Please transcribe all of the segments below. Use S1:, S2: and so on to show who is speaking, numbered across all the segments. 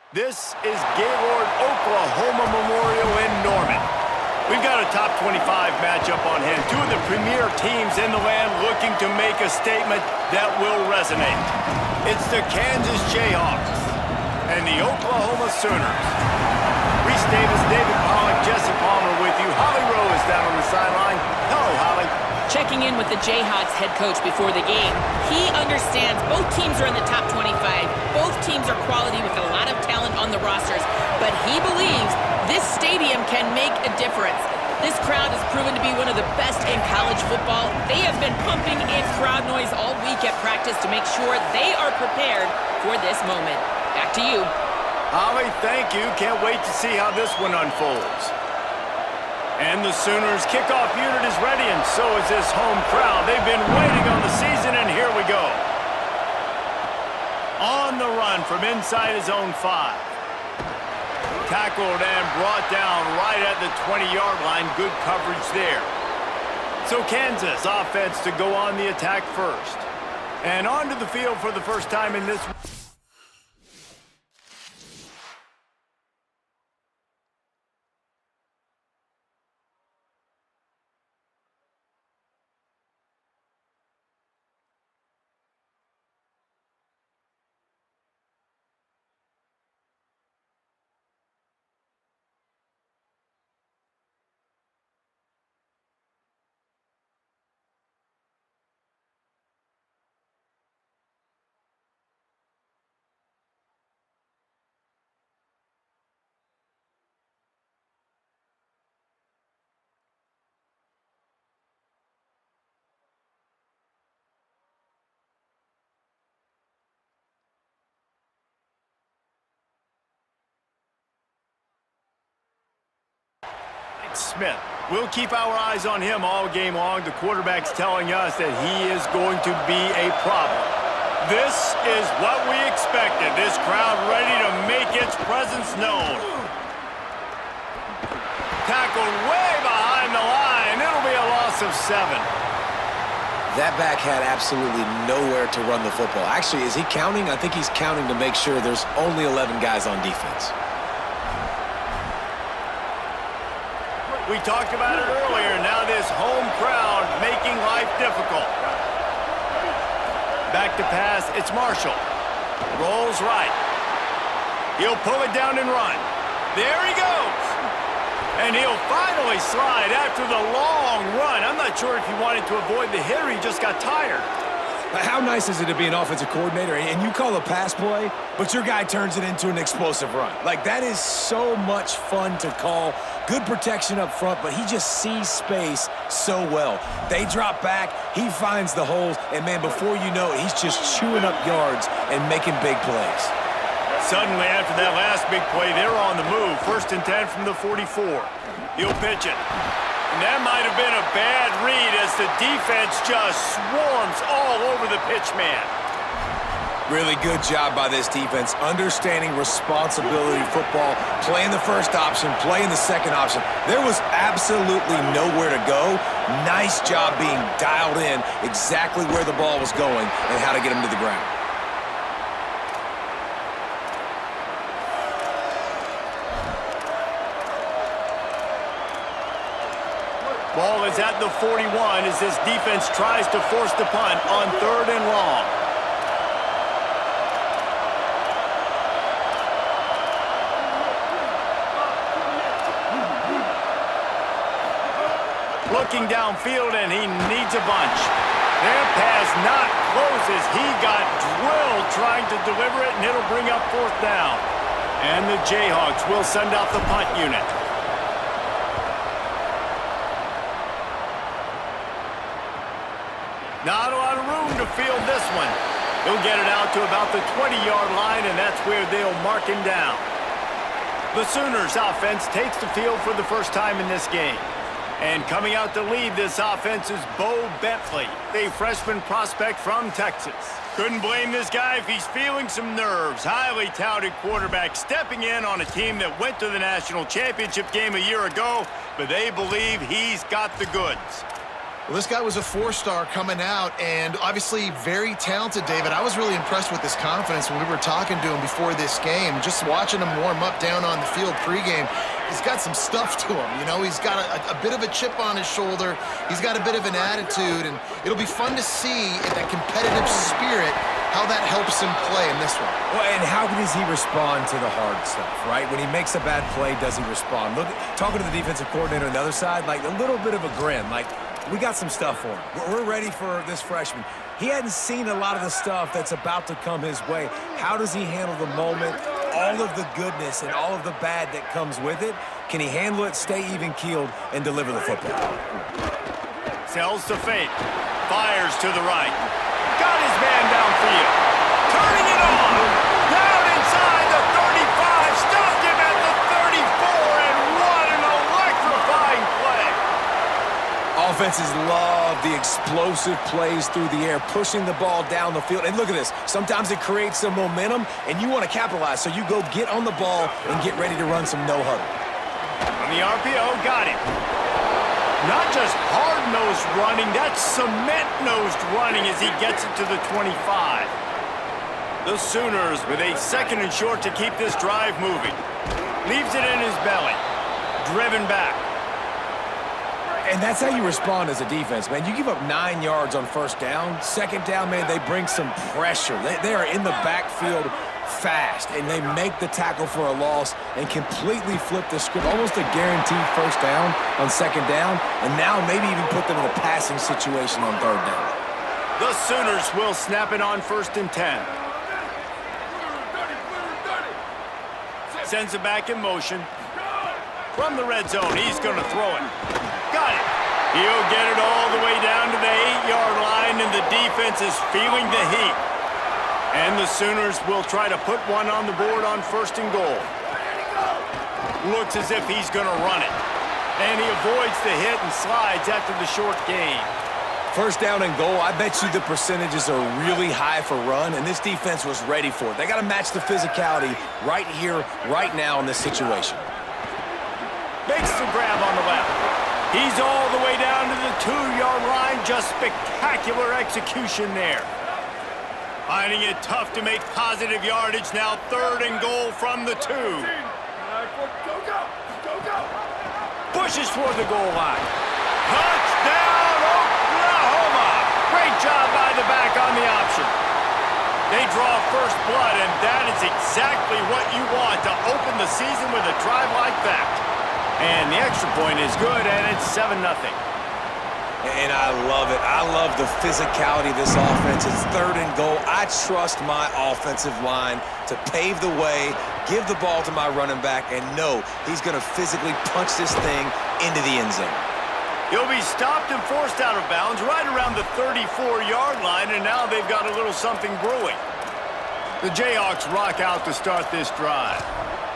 S1: This is Gaylord, Oklahoma Memorial in Norman. We've got a top 25 matchup on hand. Two of the premier teams in the land looking to make a statement that will resonate. It's the Kansas Jayhawks and the Oklahoma Sooners. Reese Davis, David Pollock, Jesse Palmer with you. Holly Rowe is down on the sideline. Hello, Holly.
S2: Checking in with the Jayhawks head coach before the game. He understands both teams are in the top 25. Both teams are quality with a lot of talent on the rosters. But he believes this stadium can make a difference. This crowd has proven to be one of the best in college football. They have been pumping in crowd noise all week at practice to make sure they are prepared for this moment. Back to you.
S1: Holly, thank you. Can't wait to see how this one unfolds. And the Sooners kickoff unit is ready, and so is this home crowd. They've been waiting on the season, and here we go. On the run from inside his own 5. Tackled and brought down right at the 20-yard line. Good coverage there. So Kansas offense to go on the attack first. And onto the field for the first time in this. Smith. We'll keep our eyes on him all game long. The quarterback's telling us that he is going to be a problem. This is what we expected. This crowd ready to make its presence known. Tackled way behind the line. It'll be a loss of 7.
S3: That back had absolutely nowhere to run the football. Actually, is he counting? I think he's counting to make sure there's only 11 guys on defense.
S1: We talked about it earlier. Now this home crowd making life difficult. Back to pass. It's Marshall. Rolls right. He'll pull it down and run. There he goes. And he'll finally slide after the long run. I'm not sure if he wanted to avoid the hit or he just got tired.
S4: How nice is it to be an offensive coordinator and you call a pass play, but your guy turns it into an explosive run? Like, that is so much fun to call. Good protection up front, but he just sees space so well. They drop back, he finds the holes, and, man, before you know it, he's just chewing up yards and making big plays.
S1: Suddenly, after that last big play, they're on the move. 1st and 10 from the 44. He'll pitch it. And that might have been a bad read as the defense just swarms all over the pitch man.
S4: Really good job by this defense, understanding responsibility football, playing the first option, playing the second option. There was absolutely nowhere to go. Nice job being dialed in exactly where the ball was going and how to get him to the ground.
S1: Ball is at the 41 as this defense tries to force the punt on 3rd and long. Looking downfield, and he needs a bunch. Their pass not closes. He got drilled trying to deliver it, and it'll bring up 4th down. And the Jayhawks will send out the punt unit. Not a lot of room to field this one. He'll get it out to about the 20-yard line, and that's where they'll mark him down. The Sooners offense takes the field for the first time in this game. And coming out to lead this offense is Bo Bentley, a freshman prospect from Texas. Couldn't blame this guy if he's feeling some nerves. Highly touted quarterback stepping in on a team that went to the national championship game a year ago, but they believe he's got the goods.
S5: Well, this guy was a four-star coming out, and obviously very talented, David. I was really impressed with his confidence when we were talking to him before this game. Just watching him warm up down on the field pregame, he's got some stuff to him. You know, he's got a bit of a chip on his shoulder. He's got a bit of an attitude, and it'll be fun to see that competitive spirit, how that helps him play in this one.
S4: Well, and how does he respond to the hard stuff, right? When he makes a bad play, does he respond? Look, talking to the defensive coordinator on the other side, like a little bit of a grin, like, we got some stuff for him. We're ready for this freshman. He hadn't seen a lot of the stuff that's about to come his way. How does he handle the moment, all of the goodness and all of the bad that comes with it? Can he handle it, stay even-keeled, and deliver the football?
S1: Sells to fake. Fires to the right. Got his man downfield. Turning it on. Down inside the 35. Stopped him at the 34. And what an electrifying play.
S4: Offenses love the explosive plays through the air, pushing the ball down the field. And look at this. Sometimes it creates some momentum, and you want to capitalize. So you go get on the ball and get ready to run some no-huddle.
S1: On the RPO, got it. Not just hard-nosed running, that's cement-nosed running as he gets it to the 25. The Sooners with a 2nd and short to keep this drive moving. Leaves it in his belly. Driven back.
S4: And that's how you respond as a defense, man. You give up 9 yards on first down. 2nd down, man, they bring some pressure. They are in the backfield fast, and they make the tackle for a loss and completely flip the script. Almost a guaranteed first down on 2nd down, and now maybe even put them in a passing situation on 3rd down.
S1: The Sooners will snap it on 1st and 10. Sends it back in motion. From the red zone, he's going to throw it. Got it. He'll get it all the way down to the 8-yard line, and the defense is feeling the heat. And the Sooners will try to put one on the board on 1st and goal. Looks as if he's going to run it. And he avoids the hit and slides after the short gain.
S4: 1st down and goal, I bet you the percentages are really high for run, and this defense was ready for it. They got to match the physicality right here, right now in this situation.
S1: Makes the grab on the left. He's all the way down to the 2-yard line. Just spectacular execution there. Finding it tough to make positive yardage now. 3rd and goal from the 2. Pushes toward the goal line. Touchdown, Oklahoma. Great job by the back on the option. They draw first blood, and that is exactly what you want to open the season with a drive like that. And the extra point is good, and it's 7-0.
S4: And I love it. I love the physicality of this offense. It's 3rd and goal. I trust my offensive line to pave the way, give the ball to my running back, and know he's going to physically punch this thing into the end zone.
S1: He'll be stopped and forced out of bounds right around the 34-yard line, and now they've got a little something brewing. The Jayhawks rock out to start this drive.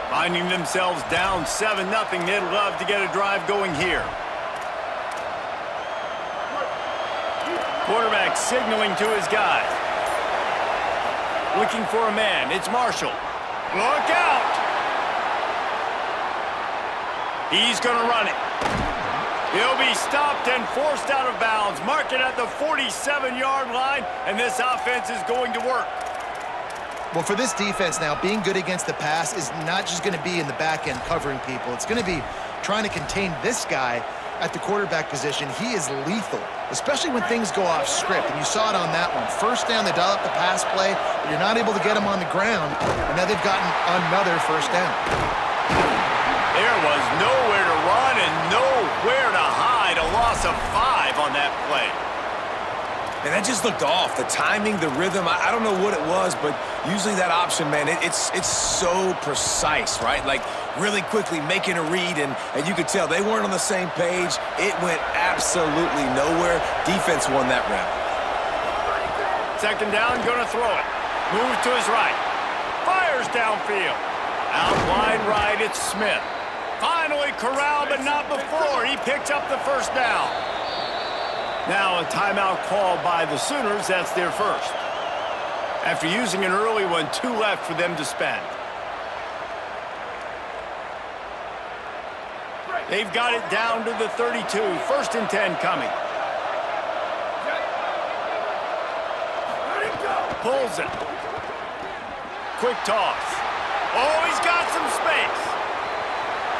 S1: Finding themselves down 7-0, they'd love to get a drive going here. Quarterback signaling to his guys. Looking for a man. It's Marshall. Look out! He's going to run it. He'll be stopped and forced out of bounds. Mark it at the 47-yard line, and this offense is going to work.
S5: Well, for this defense now, being good against the pass is not just going to be in the back end covering people. It's going to be trying to contain this guy at the quarterback position. He is lethal, especially when things go off script. And you saw it on that one. 1st down, they dial up the pass play, but you're not able to get him on the ground, and now they've gotten another 1st down.
S1: There was nowhere to run and nowhere to hide. A loss of 5 on that play.
S4: And that just looked off. The timing, the rhythm, I don't know what it was, but usually that option, man, it's so precise, right? Like, really quickly making a read, and you could tell they weren't on the same page. It went absolutely nowhere. Defense won that round.
S1: 2nd down, going to throw it. Moves to his right. Fires downfield. Out wide right, it's Smith. Finally corralled, but not before. He picks up the 1st down. Now a timeout called by the Sooners. That's their 1st. After using an early one, 2 left for them to spend. They've got it down to the 32. 1st and 10 coming. pulls it. Quick toss. Oh, he's got some space.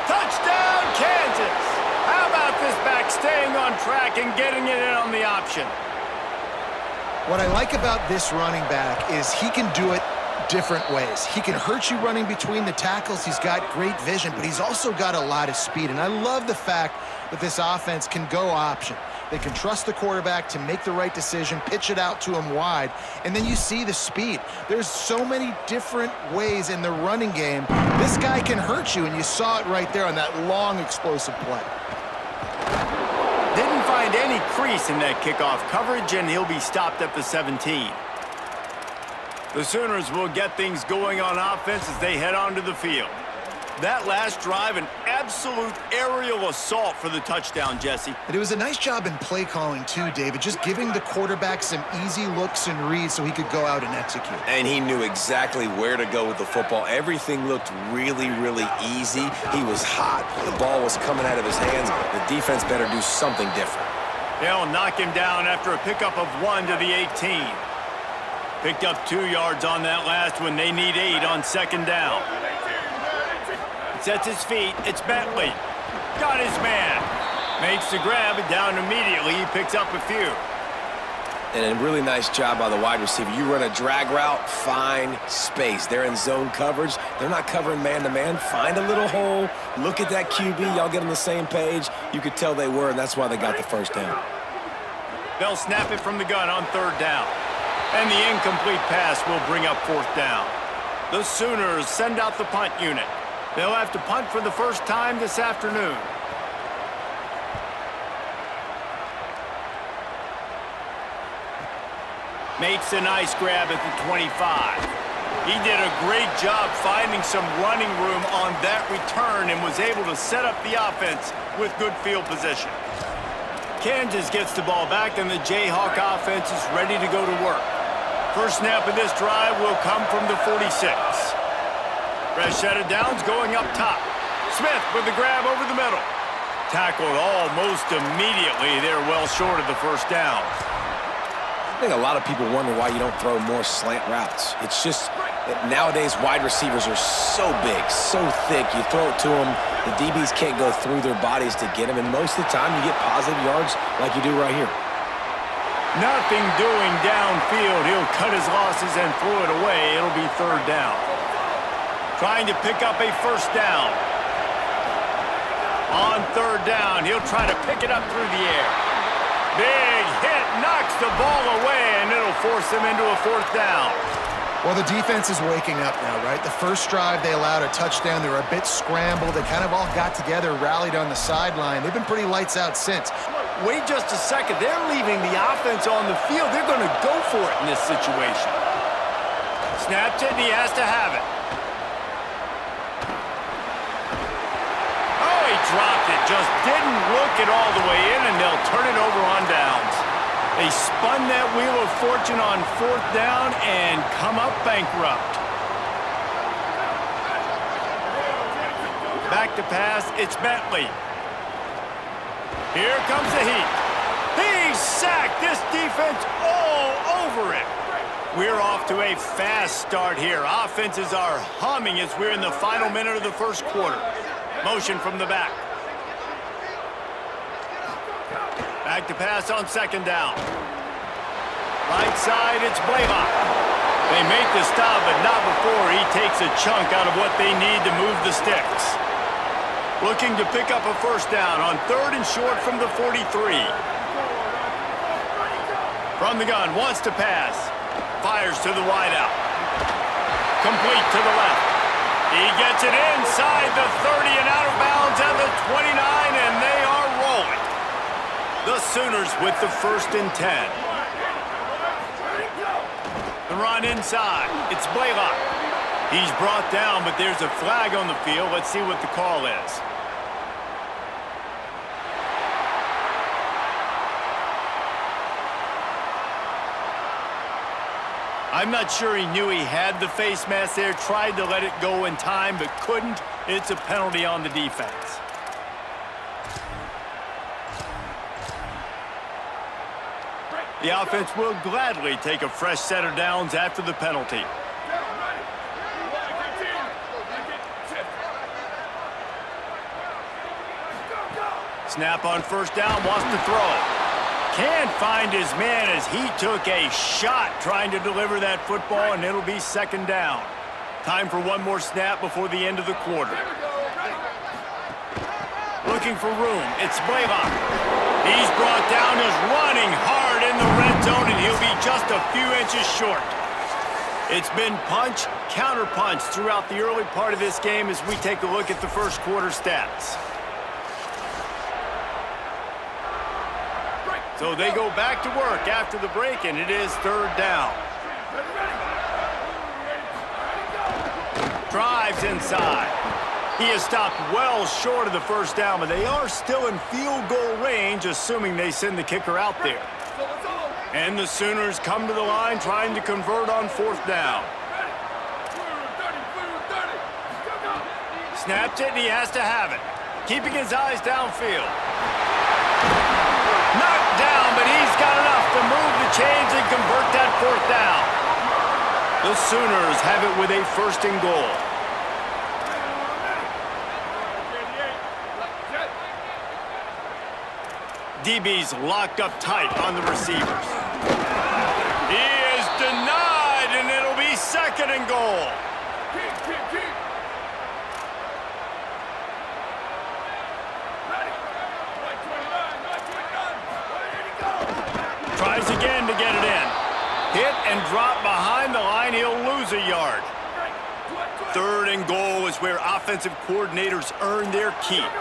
S1: Touchdown, Kansas. How about this back staying on track and getting it in on the option?
S5: What I like about this running back is he can do it different ways. He can hurt you running between the tackles. He's got great vision, but he's also got a lot of speed. And I love the fact that this offense can go option. They can trust the quarterback to make the right decision, pitch it out to him wide, and then you see the speed. There's so many different ways in the running game. This guy can hurt you, and you saw it right there on that long, explosive play.
S1: Didn't find any crease in that kickoff coverage, and he'll be stopped at the 17. The Sooners will get things going on offense as they head onto the field. That last drive, an absolute aerial assault for the touchdown, Jesse.
S5: And it was a nice job in play calling too, David, just giving the quarterback some easy looks and reads so he could go out and execute.
S3: And he knew exactly where to go with the football. Everything looked really, really easy. He was hot. The ball was coming out of his hands. The defense better do something different.
S1: They'll knock him down after a pickup of 1 to the 18. Picked up 2 yards on that last one. They need 8 on second down. Sets his feet. It's Bentley. Got his man. Makes the grab and down immediately. He picks up a few.
S3: And a really nice job by the wide receiver. You run a drag route, find space. They're in zone coverage. They're not covering man-to-man. Find a little hole. Look at that QB. Y'all get on the same page. You could tell they were, and that's why they got the first down.
S1: They'll snap it from the gun on third down. And the incomplete pass will bring up fourth down. The Sooners send out the punt unit. They'll have to punt for the first time this afternoon. Makes a nice grab at the 25. He did a great job finding some running room on that return and was able to set up the offense with good field position. Kansas gets the ball back, and the Jayhawk offense is ready to go to work. First snap of this drive will come from the 46. Fresh set of downs going up top. Smith with the grab over the middle. Tackled almost immediately. They're well short of the first down.
S3: I think a lot of people wonder why you don't throw more slant routes. It's just nowadays wide receivers are so big, so thick. You throw it to them, the DBs can't go through their bodies to get them, and most of the time you get positive yards like you do right here.
S1: Nothing doing downfield. He'll cut his losses and throw it away. It'll be third down. Trying to pick up a first down. On third down, he'll try to pick it up through the air. Big hit, knocks the ball away, and it'll force him into a fourth down.
S5: Well, the defense is waking up now, right? The first drive, they allowed a touchdown. They were a bit scrambled. They kind of all got together, rallied on the sideline. They've been pretty lights out since.
S1: Wait just a second. They're leaving the offense on the field. They're going to go for it in this situation. Snaps it, and he has to have it. Oh, he dropped it. Just didn't look it all the way in, and they'll turn it over on downs. They spun that wheel of fortune on fourth down and come up bankrupt. Back to pass, it's Bentley. Here comes the heat. He sacked this defense all over it. We're off to a fast start here. Offenses are humming as we're in the final minute of the first quarter. Motion from the back. Back to pass on second down. Right side, it's Blaylock. They make the stop, but not before he takes a chunk out of what they need to move the sticks. Looking to pick up a first down on third and short from the 43. From the gun, wants to pass. Fires to the wideout. Complete to the left. He gets it inside the 30 and out of bounds at the 29, and they are rolling. The Sooners with the first and 10. The run inside. It's Blaylock. He's brought down, but there's a flag on the field. Let's see what the call is. I'm not sure he knew he had the face mask there. Tried to let it go in time, but couldn't. It's a penalty on the defense. The offense will gladly take a fresh set of downs after the penalty. Snap on first down, wants to throw. Can't find his man as he took a shot trying to deliver that football, and it'll be second down. Time for one more snap before the end of the quarter. Looking for room, it's Blaylock. He's brought down, is running hard in the red zone, and he'll be just a few inches short. It's been punch, counter punch throughout the early part of this game as we take a look at the first quarter stats. So they go back to work after the break, and it is third down. Drives inside. He is stopped well short of the first down, but they are still in field goal range, assuming they send the kicker out there. And the Sooners come to the line trying to convert on fourth down. Snaps it, and he has to have it. Keeping his eyes downfield. Knocked down, but he's got enough to move the chains and convert that fourth down. The Sooners have it with a first and goal. DB's locked up tight on the receivers. He is denied, and it'll be second and goal. Tries again to get it in. Hit and drop behind the line. He'll lose a yard. Third and goal is where offensive coordinators earn their keep.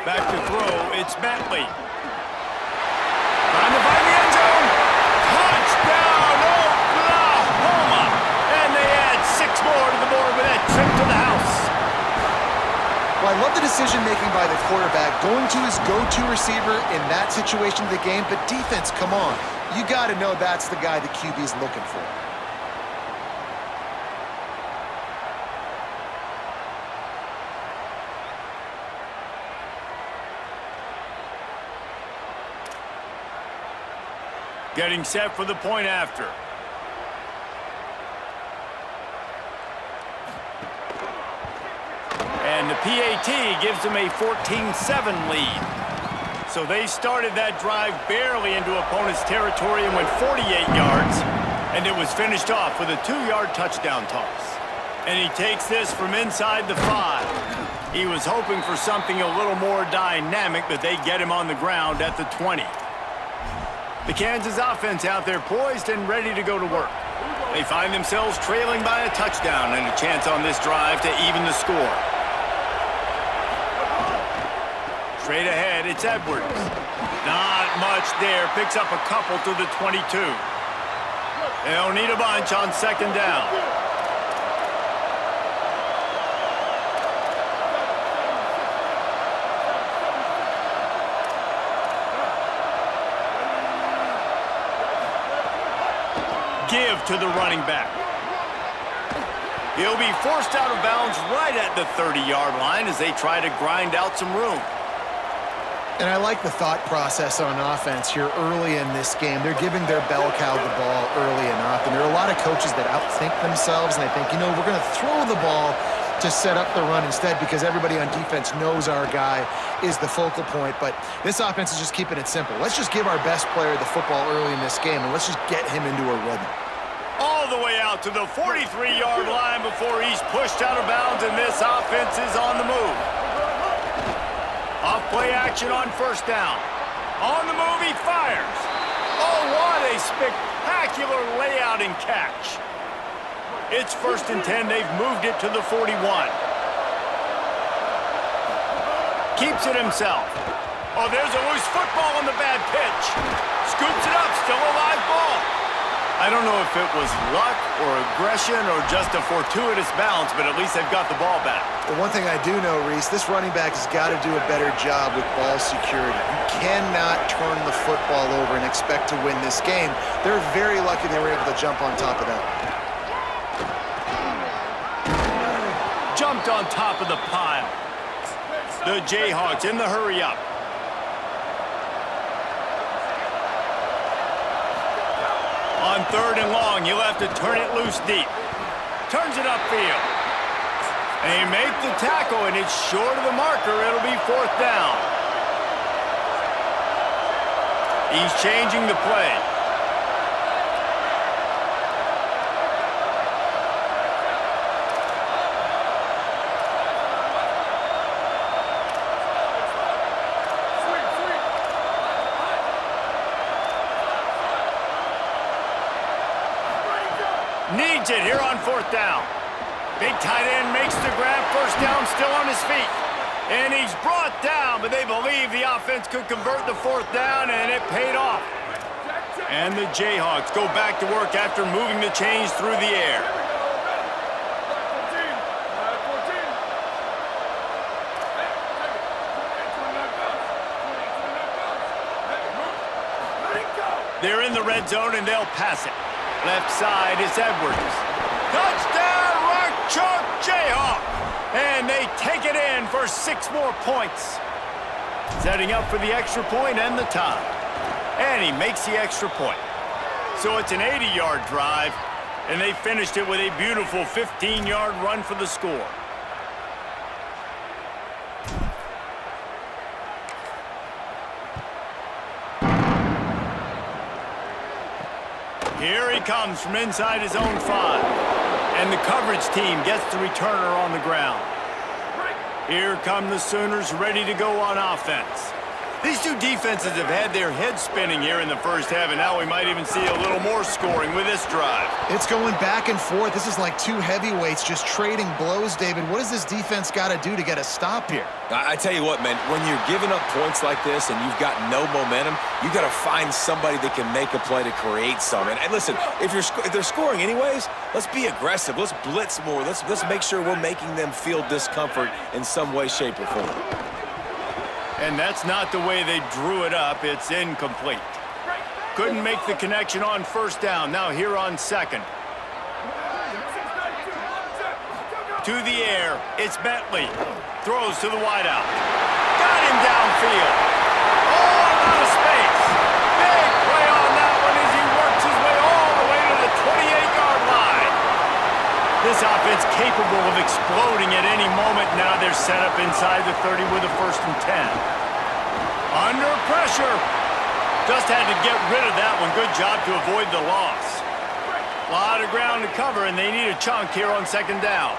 S1: Back to throw, it's Bentley. Trying to find the end zone. Touchdown, Oklahoma! And they add 6 more to the board with that trip to the house.
S5: Well, I love the decision-making by the quarterback, going to his go-to receiver in that situation of the game, but defense, come on. You got to know that's the guy the QB is looking for.
S1: Getting set for the point after. And the PAT gives them a 14-7 lead. So they started that drive barely into opponent's territory and went 48 yards, and it was finished off with a 2-yard touchdown toss. And he takes this from inside the 5. He was hoping for something a little more dynamic, but they get him on the ground at the 20. The Kansas offense out there poised and ready to go to work. They find themselves trailing by a touchdown and a chance on this drive to even the score. Straight ahead, it's Edwards. Not much there. Picks up a couple to the 22. They'll need a bunch on second down. Give to the running back. He'll be forced out of bounds right at the 30-yard line as they try to grind out some room.
S5: And I like the thought process on offense here early in this game. They're giving their bell cow the ball early enough, and there are a lot of coaches that outthink themselves, and they think, you know, we're going to throw the ball to set up the run instead because everybody on defense knows our guy is the focal point. But this offense is just keeping it simple. Let's just give our best player the football early in this game, and let's just get him into a rhythm.
S1: All the way out to the 43-yard line before he's pushed out of bounds, and this offense is on the move. Off play action on first down. On the move, he fires. Oh, what a spectacular layout and catch. It's 1st and 10. They've moved it to the 41. Keeps it himself. Oh, there's a loose football on the bad pitch. Scoops it up, still a live ball. I don't know if it was luck or aggression or just a fortuitous bounce, but at least they've got the ball back.
S5: Well, one thing I do know, Reese, this running back has got to do a better job with ball security. You cannot turn the football over and expect to win this game. They're very lucky they were able to jump on top of that.
S1: Jumped on top of the pile. The Jayhawks in the hurry up. On 3rd and long, he'll have to turn it loose deep. Turns it upfield. They make the tackle, and it's short of the marker. It'll be 4th down. He's changing the play. Needs it here on 4th down. Big tight end makes the grab. 1st down, still on his feet. And he's brought down, but they believe the offense could convert the 4th down, and it paid off. And the Jayhawks go back to work after moving the chains through the air. They're in the red zone, and they'll pass it. Left side is Edwards. Touchdown, right choke, Jayhawk. And they take it in for 6 more points. Setting up for the extra point and the tie. And he makes the extra point. So it's an 80-yard drive, and they finished it with a beautiful 15-yard run for the score. Here he comes from inside his own 5. And the coverage team gets the returner on the ground. Here come the Sooners ready to go on offense. These two defenses have had their heads spinning here in the first half, and now we might even see a little more scoring with this drive.
S5: It's going back and forth. This is like 2 heavyweights just trading blows, David. What does this defense got to do to get a stop here?
S3: I tell you what, man, when you're giving up points like this and you've got no momentum, you got to find somebody that can make a play to create some. And listen, if they're scoring anyways, let's be aggressive. Let's blitz more. Let's make sure we're making them feel discomfort in some way, shape, or form.
S1: And that's not the way they drew it up. It's incomplete. Couldn't make the connection on 1st down. Now here on 2nd. To the air, it's Bentley. Throws to the wideout. Got him downfield. Oh, out of space. Big play on that one as he works his way all the way to the 28-yard line. This offense capable of exploding at any moment. Now they're set up inside the 30 with a 1st and 10. Under pressure. Just had to get rid of that one. Good job to avoid the loss. A lot of ground to cover, and they need a chunk here on 2nd down.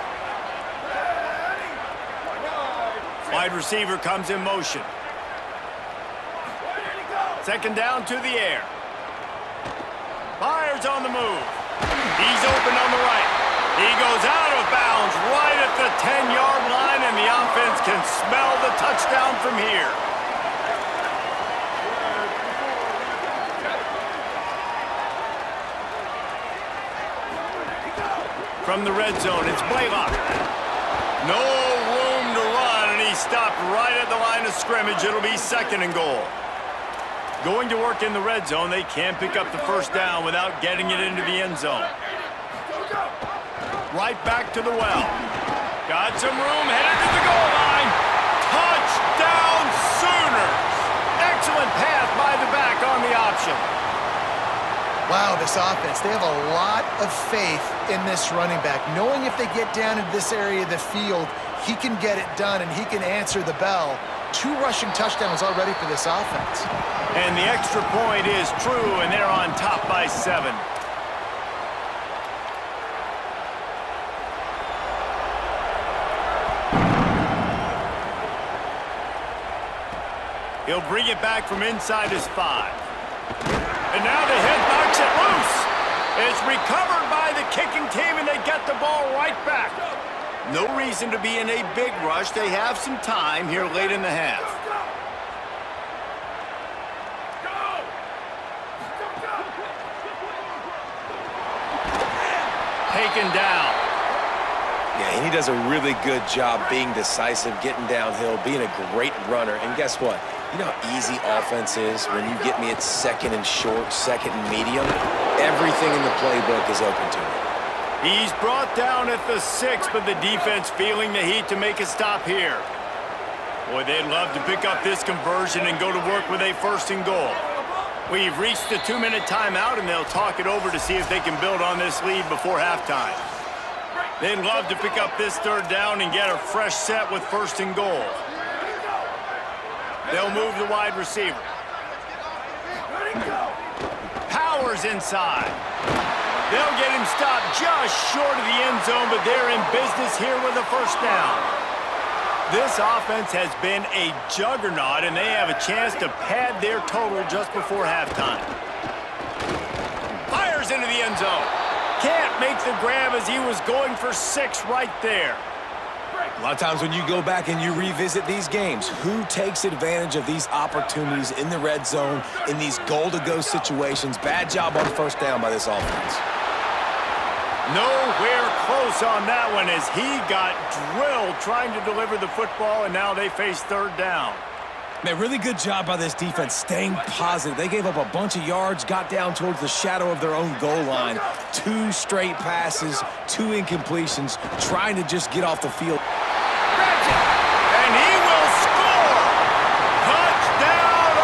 S1: Wide receiver comes in motion. 2nd down to the air. Fires on the move. He's open on the right. He goes out of bounds right at the 10-yard line, and the offense can smell the touchdown from here. From the red zone, it's Blaylock. No room to run, and he stopped right at the line of scrimmage. It'll be 2nd and goal. Going to work in the red zone, they can't pick up the 1st down without getting it into the end zone. Right back to the well. Got some room, headed to the goal line. Touchdown, Sooners! Excellent pass by the back on the option.
S5: Wow, this offense, they have a lot of faith in this running back. Knowing if they get down into this area of the field, he can get it done and he can answer the bell. 2 rushing touchdowns already for this offense.
S1: And the extra point is true, and they're on top by 7. He'll bring it back from inside his 5. And now the head knocks it loose. It's recovered by the kicking team, and they get the ball right back. No reason to be in a big rush. They have some time here late in the half. Taken down.
S3: Yeah, and he does a really good job being decisive, getting downhill, being a great runner. And guess what? You know how easy offense is when you get me at 2nd and short, 2nd and medium? Everything in the playbook is open to him.
S1: He's brought down at the 6, but the defense feeling the heat to make a stop here. Boy, they'd love to pick up this conversion and go to work with a 1st and goal. We've reached the 2-minute timeout, and they'll talk it over to see if they can build on this lead before halftime. They'd love to pick up this third down and get a fresh set with 1st and goal. They'll move the wide receiver. Powers inside. They'll get him stopped just short of the end zone, but they're in business here with a 1st down. This offense has been a juggernaut, and they have a chance to pad their total just before halftime. Fires into the end zone. Can't make the grab as he was going for 6 right there.
S4: A lot of times when you go back and you revisit these games, who takes advantage of these opportunities in the red zone, in these goal-to-go situations? Bad job on 1st down by this offense.
S1: Nowhere close on that one as he got drilled trying to deliver the football, and now they face 3rd down.
S4: Man, really good job by this defense staying positive. They gave up a bunch of yards, got down towards the shadow of their own goal line. 2 straight passes, 2 incompletions, trying to just get off the field.
S1: And he will score! Touchdown,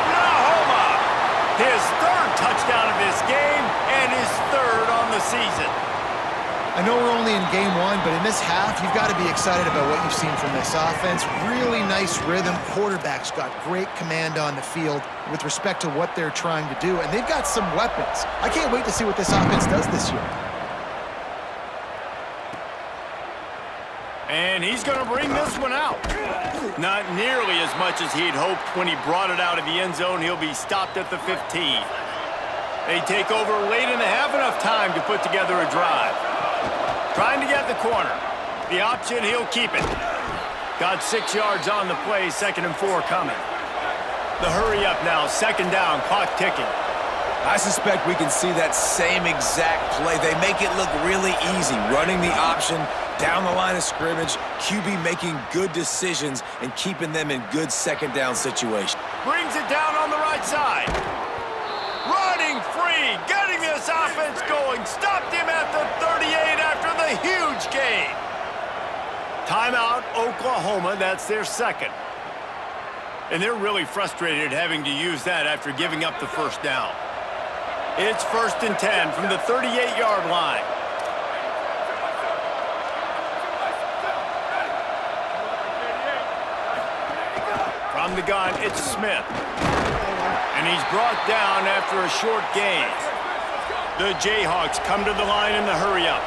S1: Oklahoma! His 3rd touchdown of this game and his 3rd on the season.
S5: I know we're only in game 1, but in this half, you've got to be excited about what you've seen from this offense. Really nice rhythm. Quarterback's got great command on the field with respect to what they're trying to do, and they've got some weapons. I can't wait to see what this offense does this year.
S1: And he's going to bring this one out. Not nearly as much as he'd hoped when he brought it out of the end zone. He'll be stopped at the 15. They take over late in the half, enough time to put together a drive. Trying to get the corner. The option, he'll keep it. Got 6 yards on the play, 2nd and 4 coming. The hurry up now, 2nd down, clock ticking.
S4: I suspect we can see that same exact play. They make it look really easy, running the option down the line of scrimmage, QB making good decisions and keeping them in good 2nd down situations.
S1: Brings it down on the right side. Running free, getting this offense going. Stopped him at the 38 after the huge gain. Timeout, Oklahoma. That's their 2nd. And they're really frustrated having to use that after giving up the 1st down. It's 1st and 10 from the 38-yard line. From the gun, it's Smith. And he's brought down after a short gain. The Jayhawks come to the line in the hurry-up.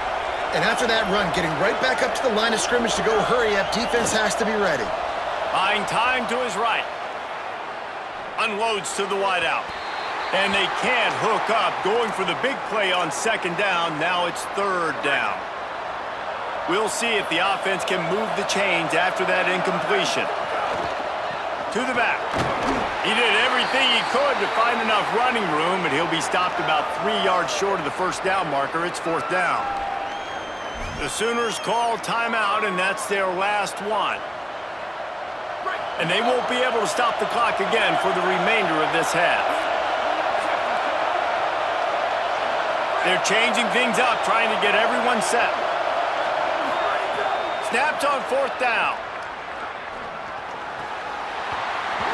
S5: And after that run, getting right back up to the line of scrimmage to go hurry up, defense has to be ready.
S1: Buying time to his right. Unloads to the wideout. And they can't hook up, going for the big play on 2nd down. Now it's 3rd down. We'll see if the offense can move the chains after that incompletion. To the back. He did everything he could to find enough running room, but he'll be stopped about 3 yards short of the 1st down marker. It's 4th down. The Sooners call timeout, and that's their last one. And they won't be able to stop the clock again for the remainder of this half. They're changing things up, trying to get everyone set. Snapped on 4th down.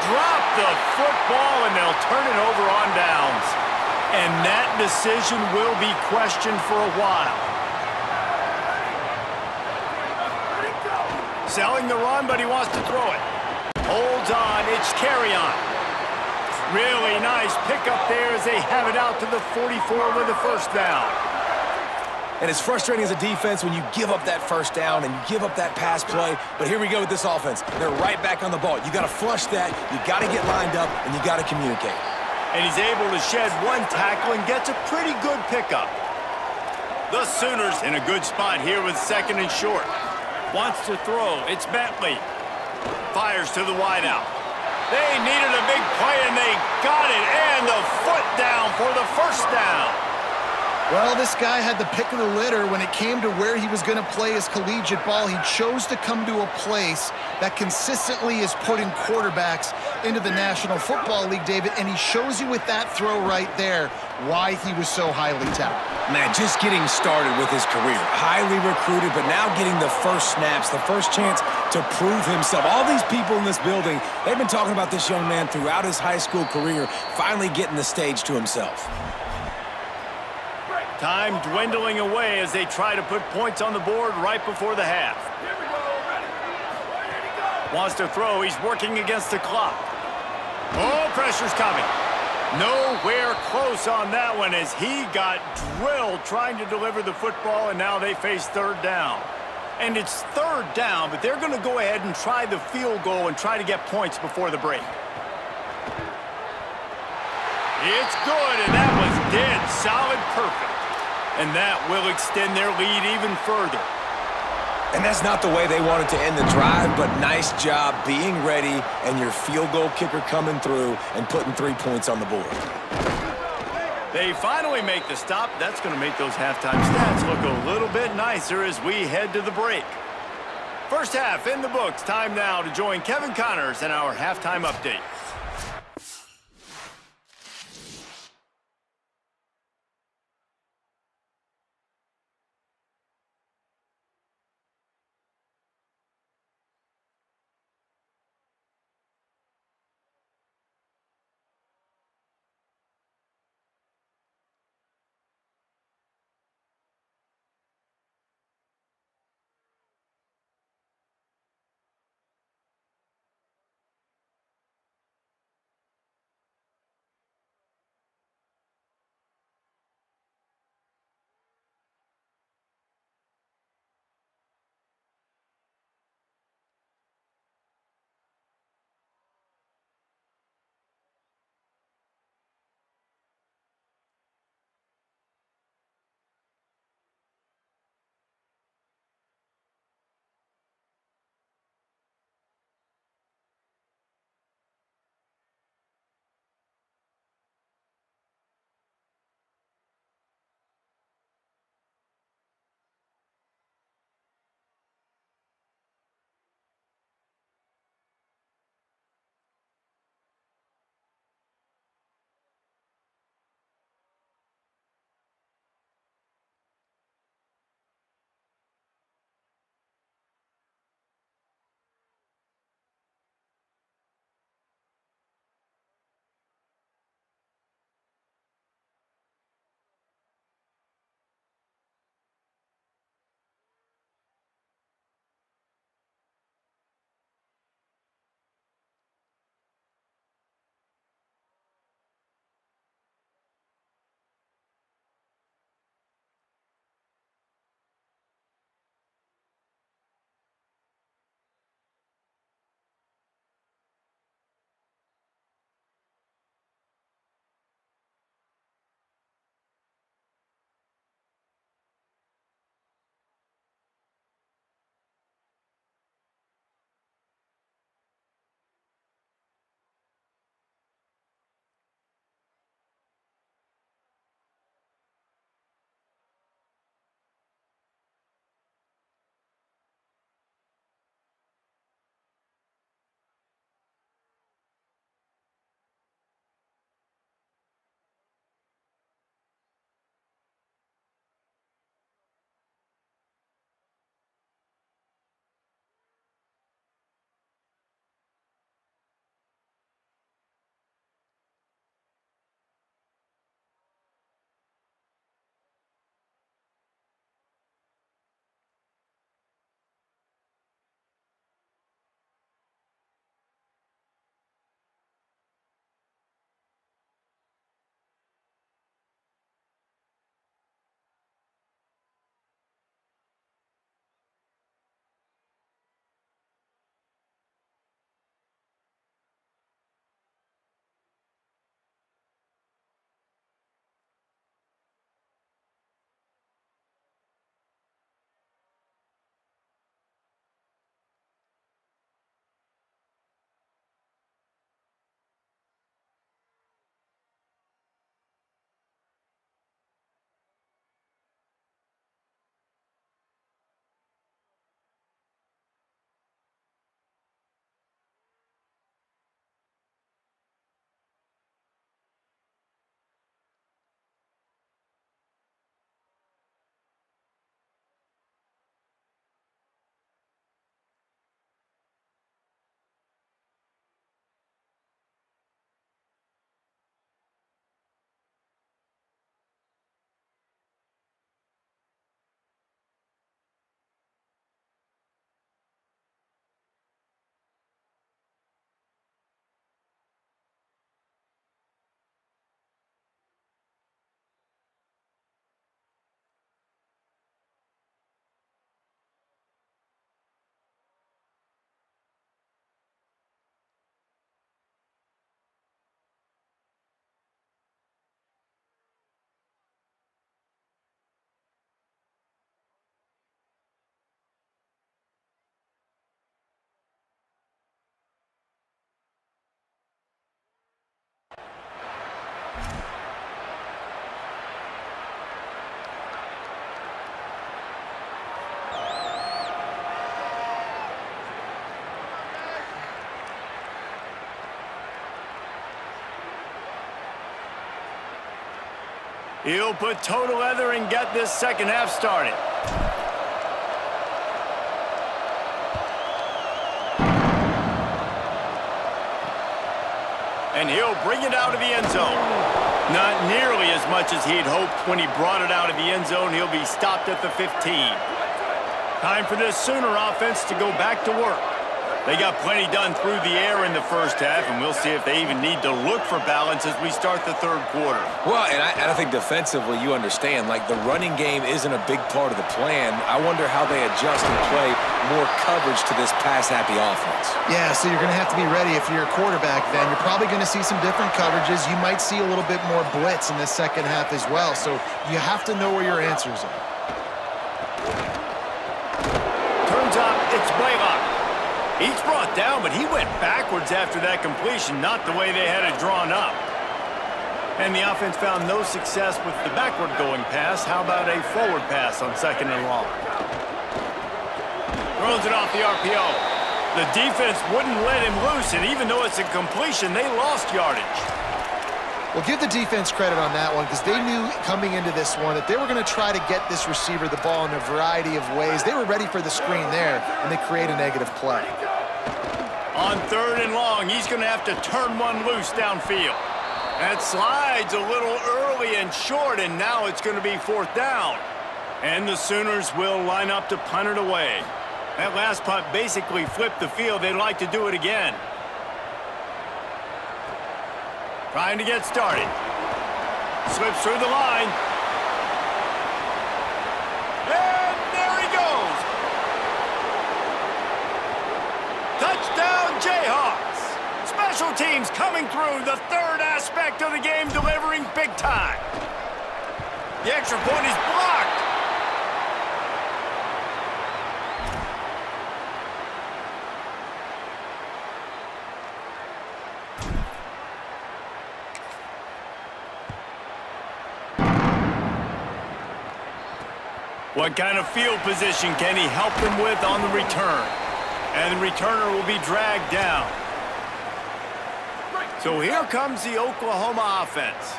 S1: Drop the football, and they'll turn it over on downs. And that decision will be questioned for a while. Selling the run, but he wants to throw it. Holds on, it's carry on. Really nice pickup there as they have it out to the 44 with a 1st down.
S4: And it's frustrating as a defense when you give up that 1st down and you give up that pass play. But here we go with this offense. They're right back on the ball. You got to flush that, you got to get lined up, and you got to communicate.
S1: And he's able to shed 1 tackle and gets a pretty good pickup. The Sooners in a good spot here with 2nd and short. Wants to throw. It's Bentley. Fires to the wideout. They needed a big play, and they got it. And the foot down for the 1st down.
S5: Well, this guy had the pick of the litter when it came to where he was going to play his collegiate ball. He chose to come to a place that consistently is putting quarterbacks into the National Football League, David, and he shows you with that throw right there why he was so highly touted.
S3: Man, just getting started with his career. Highly recruited, but now getting the first snaps, the first chance to prove himself. All these people in this building, they've been talking about this young man throughout his high school career, finally getting the stage to himself.
S1: Time dwindling away as they try to put points on the board right before the half. Wants to throw. He's working against the clock. Oh, pressure's coming. Nowhere close on that one as he got drilled trying to deliver the football, and now they face third down. And it's third down, but they're going to go ahead and try the field goal and try to get points before the break. It's good, and that was dead solid perfect. And that will extend their lead even further.
S3: And that's not the way they wanted to end the drive, but nice job being ready and your field goal kicker coming through and putting 3 points on the board.
S1: They finally make the stop. That's going to make those halftime stats look a little bit nicer as we head to the break. First half in the books. Time now to join Kevin Connors in our halftime update. He'll put toe to leather and get this second half started. And he'll bring it out of the end zone. Not nearly as much as he'd hoped when he brought it out of the end zone. He'll be stopped at the 15. Time for this Sooner offense to go back to work. They got plenty done through the air in the first half, and we'll see if they even need to look for balance as we start the third quarter.
S3: Well, and I think defensively, you understand, like the running game isn't a big part of the plan. I wonder how they adjust and play more coverage to this pass-happy offense.
S5: Yeah, so you're going to have to be ready if you're a quarterback then. You're probably going to see some different coverages. You might see a little bit more blitz in the second half as well, so you have to know where your answers are.
S1: Turns out it's Blaylock. He's brought down, but he went backwards after that completion, not the way they had it drawn up. And the offense found no success with the backward-going pass. How about a forward pass on second and long? Throws it off the RPO. The defense wouldn't let him loose, and even though it's a completion, they lost yardage.
S5: Well, give the defense credit on that one because they knew coming into this one that they were going to try to get this receiver the ball in a variety of ways. They were ready for the screen there, and they create a negative play.
S1: On third and long, he's going to have to turn one loose downfield. That slides a little early and short, and now it's going to be fourth down. And the Sooners will line up to punt it away. That last punt basically flipped the field. They'd like to do it again. Trying to get started. Slips through the line. And there he goes. Touchdown, Jayhawks. Special teams coming through, the third aspect of the game, delivering big time. The extra point is blocked. What kind of field position can he help them with on the return? And the returner will be dragged down. So here comes the Oklahoma offense.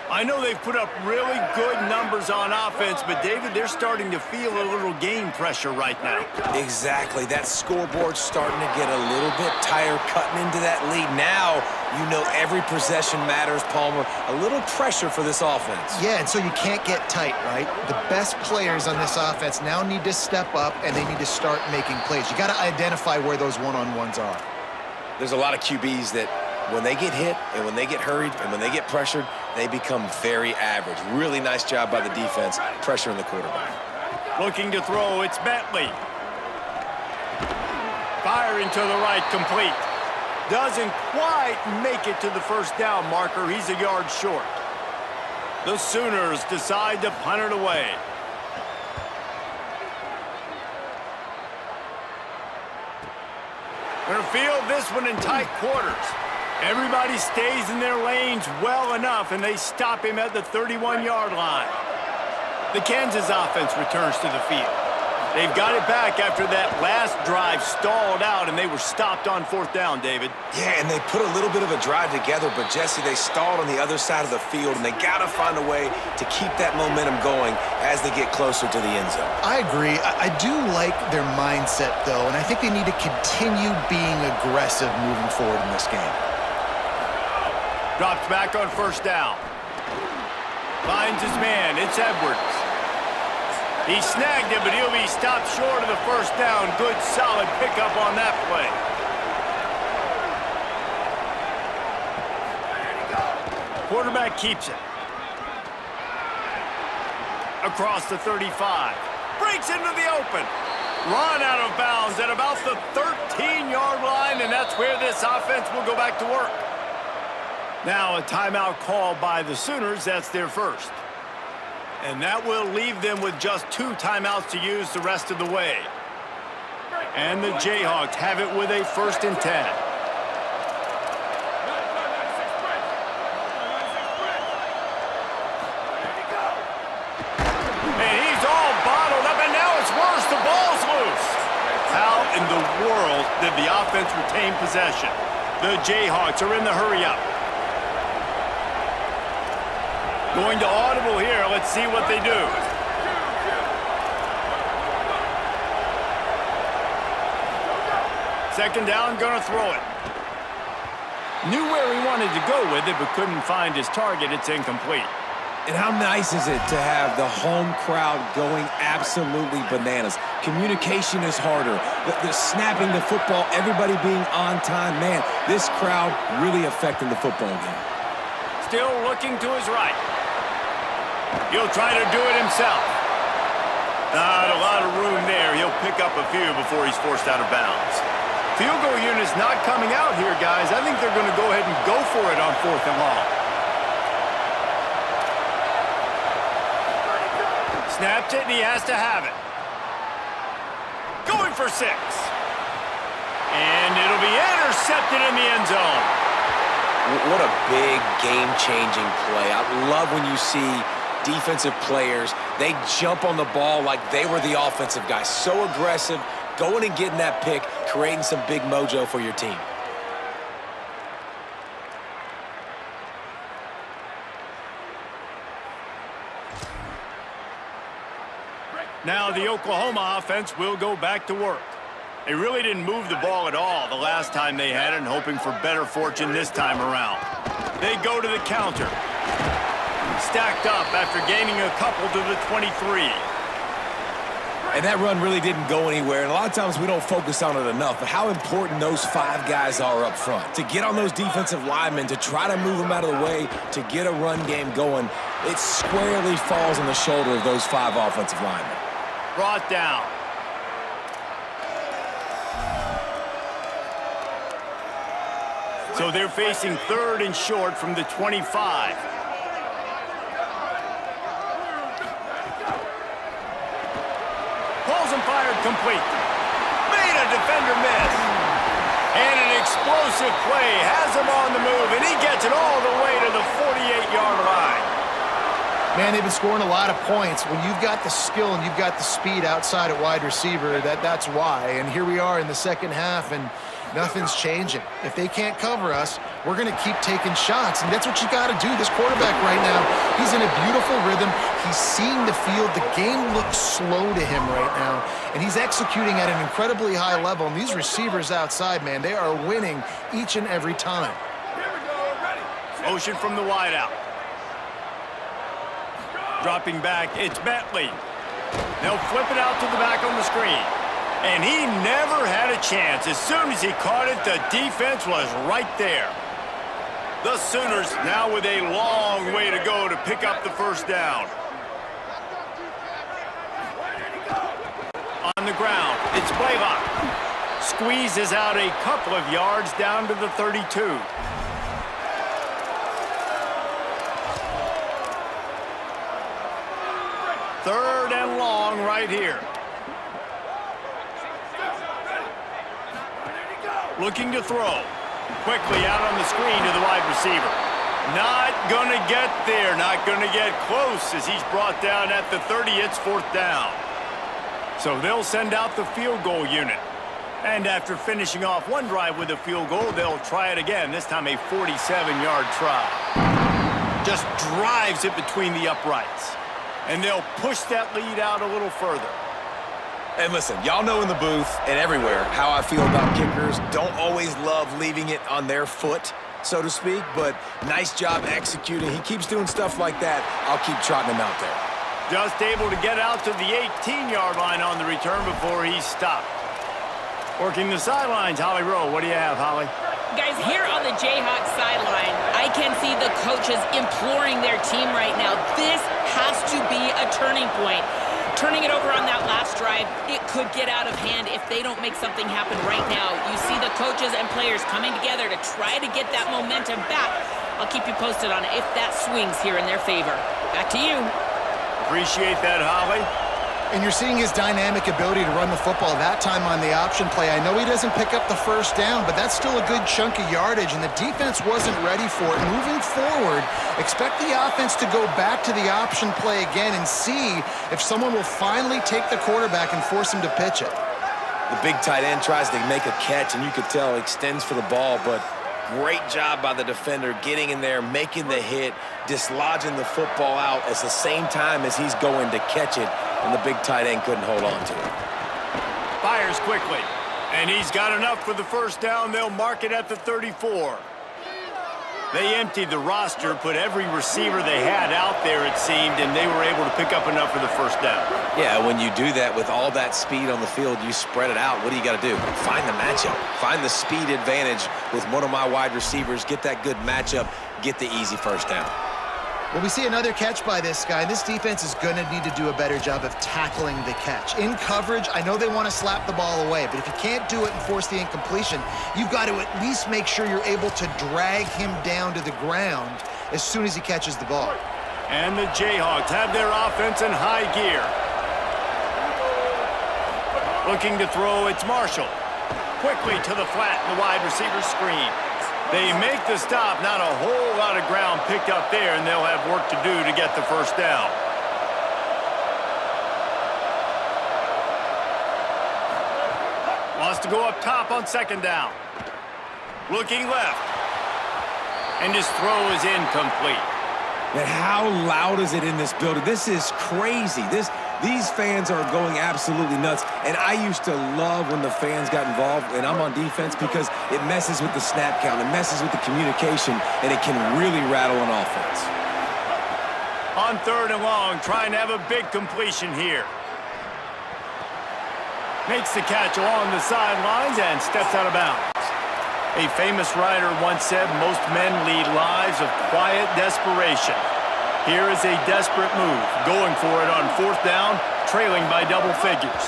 S1: I know they've put up really good numbers on offense, but David, they're starting to feel a little game pressure right now.
S3: Exactly. That scoreboard's starting to get a little bit tired cutting into that lead. Now, you know every possession matters, Palmer. A little pressure for this offense.
S5: Yeah, and so you can't get tight, right? The best players on this offense now need to step up, and they need to start making plays. You got to identify where those one-on-ones are.
S3: There's a lot of QBs that when they get hit and when they get hurried and when they get pressured, they become very average. Really nice job by the defense, pressuring the quarterback.
S1: Looking to throw, it's Bentley. Firing to the right, complete. Doesn't quite make it to the first down marker. He's a yard short. The Sooners decide to punt it away. They'll field this one in tight quarters. Everybody stays in their lanes well enough, and they stop him at the 31-yard line. The Kansas offense returns to the field. They've got it back after that last drive stalled out, and they were stopped on fourth down, David.
S3: Yeah, and they put a little bit of a drive together, but, Jesse, they stalled on the other side of the field, and they got to find a way to keep that momentum going as they get closer to the end zone.
S5: I agree. I do like their mindset, though, and I think they need to continue being aggressive moving forward in this game.
S1: Drops back on first down. Finds his man. It's Edwards. He snagged it, but he'll be stopped short of the first down. Good, solid pickup on that play. Quarterback keeps it. Across the 35. Breaks into the open. Run out of bounds at about the 13-yard line, and that's where this offense will go back to work. Now a timeout called by the Sooners. That's their first. And that will leave them with just 2 timeouts to use the rest of the way. And the Jayhawks have it with a 1st and 10. And he's all bottled up, and now it's worse. The ball's loose. How in the world did the offense retain possession? The Jayhawks are in the hurry-up. Going to audible here. Let's see what they do. Second down, gonna throw it. Knew where he wanted to go with it, but couldn't find his target. It's incomplete.
S3: And how nice is it to have the home crowd going absolutely bananas? Communication is harder. The snapping the football, everybody being on time. Man, this crowd really affecting the football game.
S1: Still looking to his right. He'll try to do it himself. Not a lot of room there. He'll pick up a few before he's forced out of bounds. Field goal unit's not coming out here, guys. I think they're going to go ahead and go for it on 4th and long. Snapped it, and he has to have it. Going for 6. And it'll be intercepted in the end zone.
S3: What a big game-changing play. I love when you see defensive players, they jump on the ball like they were the offensive guy. So aggressive, going and getting that pick, creating some big mojo for your team.
S1: Now the Oklahoma offense will go back to work. They really didn't move the ball at all the last time they had it, and hoping for better fortune this time around. They go to the counter. Stacked up after gaining a couple to the 23.
S3: And that run really didn't go anywhere, and a lot of times we don't focus on it enough, but how important those 5 guys are up front. To get on those defensive linemen, to try to move them out of the way, to get a run game going, it squarely falls on the shoulder of those 5 offensive linemen.
S1: Brought down. So they're facing 3rd and short from the 25. Pulls and fired complete. Made a defender miss. And an explosive play has him on the move, and he gets it all the way to the 48-yard line.
S5: Man, they've been scoring a lot of points. When you've got the skill and you've got the speed outside at wide receiver, that's why. And here we are in the second half, and nothing's changing. If they can't cover us, we're going to keep taking shots, and that's what you got to do. This quarterback right now, he's in a beautiful rhythm. He's seeing the field. The game looks slow to him right now, and he's executing at an incredibly high level. And these receivers outside, man, they are winning each and every time.
S1: Motion from the wideout. Dropping back, it's Bentley. They'll flip it out to the back on the screen. And he never had a chance. As soon as he caught it, the defense was right there. The Sooners now with a long way to go to pick up the first down. On the ground, it's Blaylock. Squeezes out a couple of yards down to the 32. Third and long right here. Looking to throw. Quickly out on the screen to the wide receiver. Not going to get there. Not going to get close as he's brought down at the 30. It's 4th down. So they'll send out the field goal unit. And after finishing off one drive with a field goal, they'll try it again. This time a 47-yard try. Just drives it between the uprights. And they'll push that lead out a little further.
S3: And listen, y'all know in the booth and everywhere how I feel about kickers. Don't always love leaving it on their foot, so to speak, but nice job executing. He keeps doing stuff like that. I'll keep trotting him out there.
S1: Just able to get out to the 18-yard line on the return before he's stopped. Working the sidelines, Holly Rowe. What do you have, Holly?
S2: Guys, here on the Jayhawks sideline, I can see the coaches imploring their team right now. This has to be a turning point. Turning it over on that last drive, it could get out of hand if they don't make something happen right now. You see the coaches and players coming together to try to get that momentum back. I'll keep you posted on if that swings here in their favor. Back to you.
S1: Appreciate that, Holly.
S5: And you're seeing his dynamic ability to run the football, that time on the option play. I know he doesn't pick up the first down, but that's still a good chunk of yardage, and the defense wasn't ready for it. Moving forward, expect the offense to go back to the option play again and see if someone will finally take the quarterback and force him to pitch it.
S3: The big tight end tries to make a catch, and you could tell extends for the ball, but Great job by the defender getting in there, making the hit, dislodging the football out at the same time as he's going to catch it, and the big tight end couldn't hold on to it.
S1: Fires quickly, and he's got enough for the first down. They'll mark it at the 34. They emptied the roster, put every receiver they had out there, it seemed, and they were able to pick up enough for the first down.
S3: Yeah, when you do that with all that speed on the field, you spread it out. What do you got to do? Find the matchup. Find the speed advantage with one of my wide receivers. Get that good matchup. Get the easy first down.
S5: Well, we see another catch by this guy. This defense is going to need to do a better job of tackling the catch. In coverage, I know they want to slap the ball away, but if you can't do it and force the incompletion, you've got to at least make sure you're able to drag him down to the ground as soon as he catches the ball.
S1: And the Jayhawks have their offense in high gear. Looking to throw, it's Marshall. Quickly to the flat in the wide receiver screen. They make the stop, not a whole lot of ground picked up there, and they'll have work to do to get the first down. Wants to go up top on second down. Looking left. And his throw is incomplete.
S4: Man, how loud is it in this building? This is crazy. These fans are going absolutely nuts. And I used to love when the fans got involved, and I'm on defense, because it messes with the snap count, it messes with the communication, and it can really rattle an offense.
S1: On third and long, trying to have a big completion here. Makes the catch along the sidelines and steps out of bounds. A famous writer once said, most men lead lives of quiet desperation. Here is a desperate move, going for it on fourth down, trailing by double figures.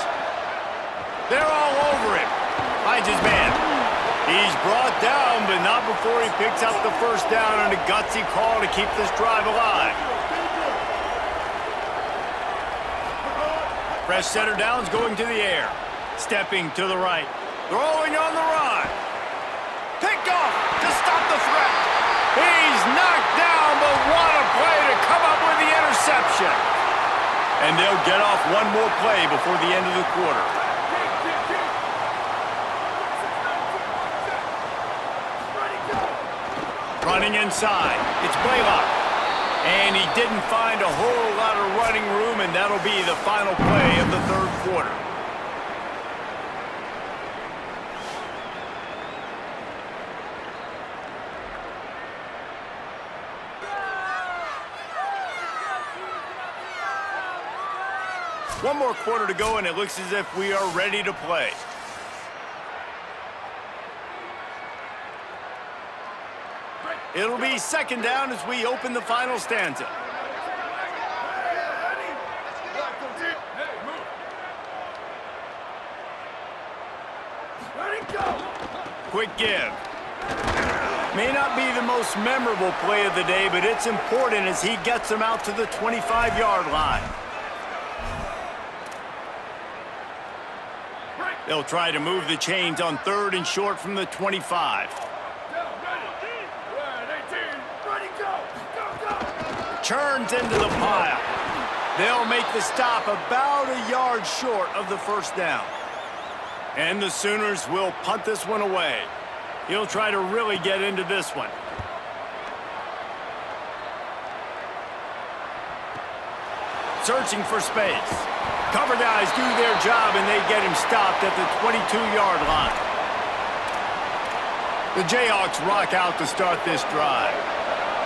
S1: They're all over him. Finds his man. He's brought down, but not before he picks up the first down on a gutsy call to keep this drive alive. Fresh center downs going to the air. Stepping to the right. Throwing on the run. Picked off to stop the threat. He's knocked down, but what a play to come up with the interception. And they'll get off one more play before the end of the quarter. Running inside. It's Blaylock. And he didn't find a whole lot of running room, and that'll be the final play of the third quarter. One more quarter to go, and it looks as if we are ready to play. It'll be second down as we open the final stanza. Quick give. May not be the most memorable play of the day, but it's important as he gets them out to the 25-yard line. They'll try to move the chains on third and short from the 25. Churns into the pile. They'll make the stop about a yard short of the first down. And the Sooners will punt this one away. He'll try to really get into this one. Searching for space. Cover guys do their job, and they get him stopped at the 22-yard line. The Jayhawks rock out to start this drive.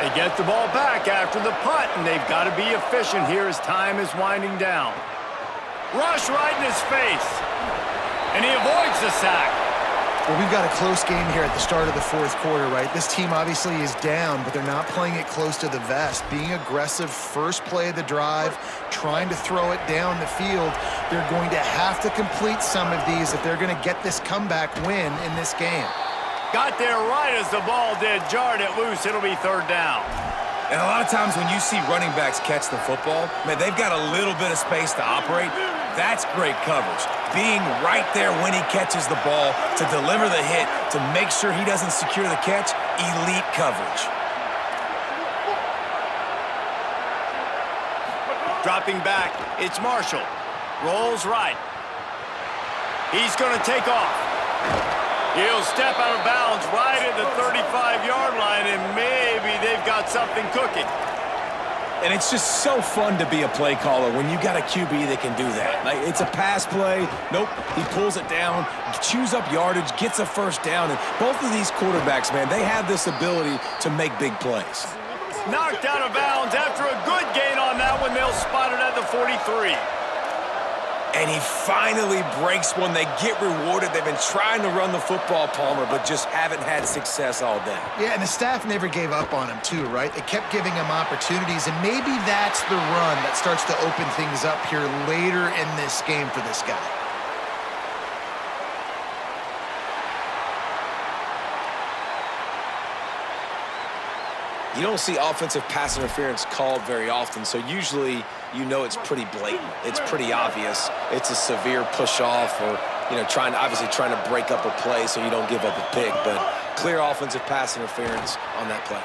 S1: They get the ball back after the punt, and they've got to be efficient here as time is winding down. Rush right in his face, and he avoids the sack.
S5: Well, we've got a close game here at the start of the fourth quarter, right? This team obviously is down, but they're not playing it close to the vest. Being aggressive, first play of the drive, trying to throw it down the field. They're going to have to complete some of these if they're going to get this comeback win in this game.
S1: Got there right as the ball did. Jarred it loose. It'll be third down.
S4: And a lot of times when you see running backs catch the football, man, they've got a little bit of space to operate. That's great coverage. Being right there when he catches the ball to deliver the hit, to make sure he doesn't secure the catch, elite coverage.
S1: Dropping back, it's Marshall. Rolls right. He's going to take off. He'll step out of bounds right at the 35-yard line, and maybe they've got something cooking.
S4: And it's just so fun to be a play caller when you got a QB that can do that. Like, it's a pass play. Nope, he pulls it down, chews up yardage, gets a first down. And both of these quarterbacks, man, they have this ability to make big plays.
S1: Knocked out of bounds after a good gain on that one. They'll spot it at the 43.
S4: And he finally breaks one. They get rewarded. They've been trying to run the football, Palmer, but just haven't had success all day.
S5: Yeah, and the staff never gave up on him, too, right? They kept giving him opportunities, and maybe that's the run that starts to open things up here later in this game for this guy.
S3: You don't see offensive pass interference called very often, so usually you know it's pretty blatant. It's pretty obvious. It's a severe push-off or, obviously trying to break up a play so you don't give up a pick, but clear offensive pass interference on that play.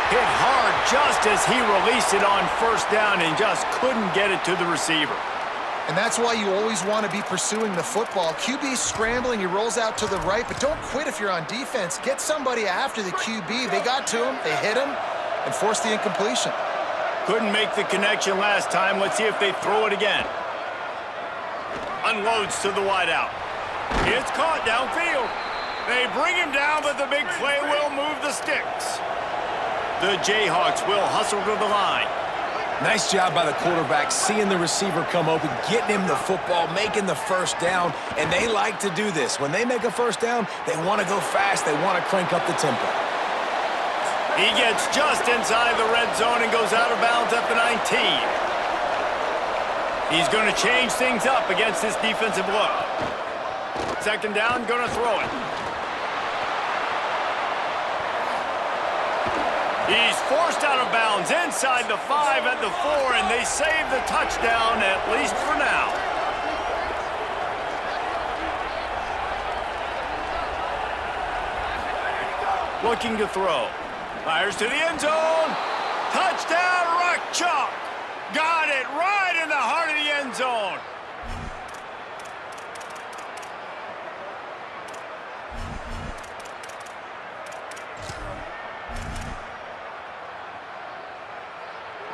S1: Hit hard just as he released it on first down and just couldn't get it to the receiver.
S5: And that's why you always want to be pursuing the football. QB scrambling, he rolls out to the right, but don't quit if you're on defense. Get somebody after the QB. They got to him, they hit him, and forced the incompletion.
S1: Couldn't make the connection last time. Let's see if they throw it again. Unloads to the wideout. It's caught downfield. They bring him down, but the big play will move the sticks. The Jayhawks will hustle to the line.
S4: Nice job by the quarterback, seeing the receiver come open, getting him the football, making the first down, and they like to do this. When they make a first down, they want to go fast, they want to crank up the tempo.
S1: He gets just inside the red zone and goes out of bounds at the 19. He's going to change things up against this defensive look. Second down, going to throw it. He's forced out of bounds inside the 5 at the 4, and they save the touchdown, at least for now. Looking to throw. Fires to the end zone. Touchdown, Rock Chalk. Got it right in the heart of the end zone.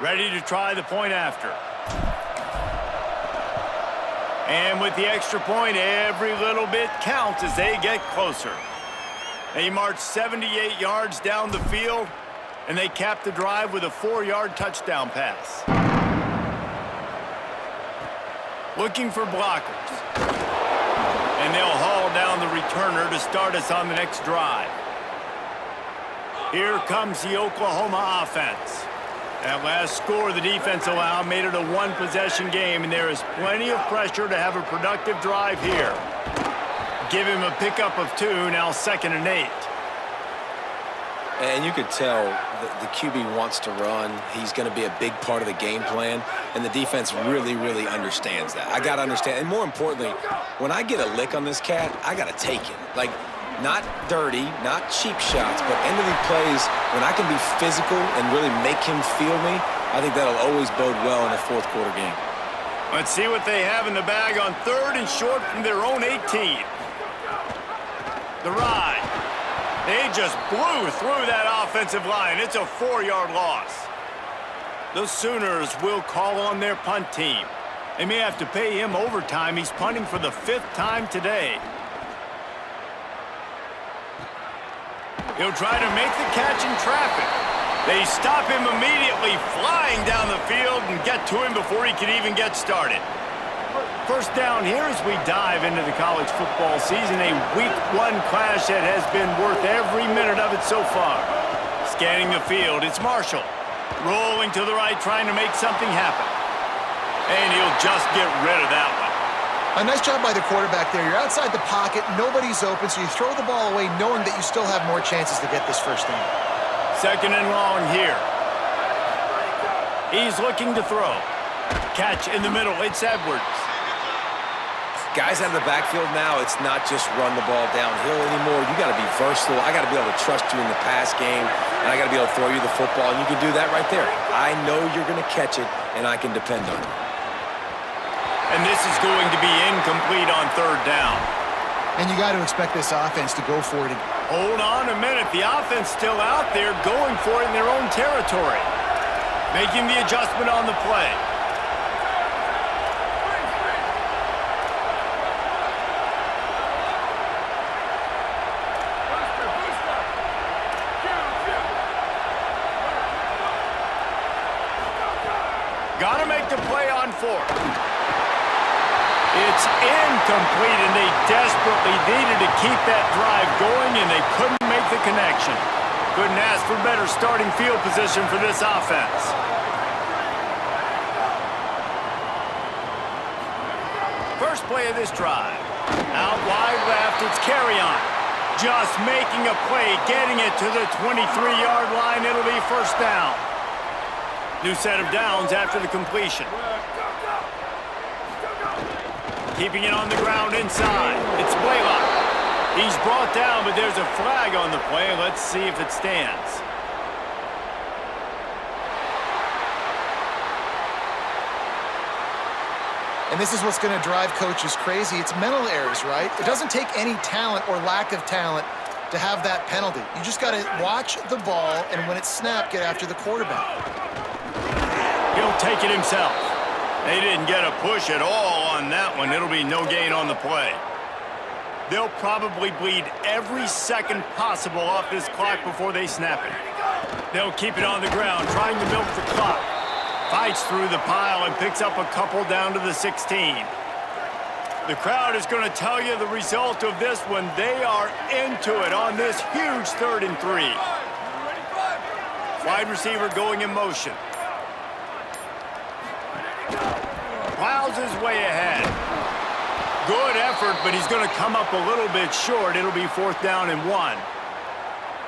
S1: Ready to try the point after. And with the extra point, every little bit counts as they get closer. They march 78 yards down the field, and they cap the drive with a 4-yard touchdown pass. Looking for blockers. And they'll haul down the returner to start us on the next drive. Here comes the Oklahoma offense. That last score the defense allowed made it a one-possession game, and there is plenty of pressure to have a productive drive here. Give him a pickup of 2, now 2nd and 8.
S3: And you could tell the QB wants to run. He's going to be a big part of the game plan, and the defense really, really understands that. I got to understand, and more importantly, when I get a lick on this cat, I got to take it. Like, not dirty, not cheap shots, but end of the plays, when I can be physical and really make him feel me, I think that'll always bode well in a fourth-quarter game.
S1: Let's see what they have in the bag on 3rd and short from their own 18. The ride. They just blew through that offensive line. It's a 4-yard loss. The Sooners will call on their punt team. They may have to pay him overtime. He's punting for the 5th time today. He'll try to make the catch in traffic. They stop him immediately, flying down the field and get to him before he can even get started. First down here as we dive into the college football season, a Week 1 clash that has been worth every minute of it so far. Scanning the field, it's Marshall. Rolling to the right, trying to make something happen. And he'll just get rid of that one.
S5: A nice job by the quarterback there. You're outside the pocket, nobody's open, so you throw the ball away knowing that you still have more chances to get this first down.
S1: 2nd and long here. He's looking to throw. Catch in the middle, it's Edwards.
S3: Guys out of the backfield now, it's not just run the ball downhill anymore. You got to be versatile. I got to be able to trust you in the pass game, and I got to be able to throw you the football, and you can do that right there. I know you're going to catch it, and I can depend on it.
S1: And this is going to be incomplete on 3rd down.
S5: And you got to expect this offense to go for it.
S1: Hold on a minute. The offense still out there going for it in their own territory. Making the adjustment on the play. Got to make the play on fourth. It's incomplete, and they desperately needed to keep that drive going, and they couldn't make the connection. Couldn't ask for better starting field position for this offense. First play of this drive. Out wide left, it's carry on. Just making a play, getting it to the 23-yard line. It'll be first down. New set of downs after the completion. Keeping it on the ground inside. It's Blaylock. He's brought down, but there's a flag on the play. Let's see if it stands.
S5: And this is what's going to drive coaches crazy. It's mental errors, right? It doesn't take any talent or lack of talent to have that penalty. You just got to watch the ball, and when it's snapped, get after the quarterback.
S1: He'll take it himself. They didn't get a push at all on that one. It'll be no gain on the play. They'll probably bleed every second possible off this clock before they snap it. They'll keep it on the ground, trying to milk the clock. Fights through the pile and picks up a couple down to the 16. The crowd is going to tell you the result of this one. They are into it on this huge 3rd and 3. Wide receiver going in motion. Plows his way ahead. Good effort, but he's going to come up a little bit short. It'll be 4th down and 1.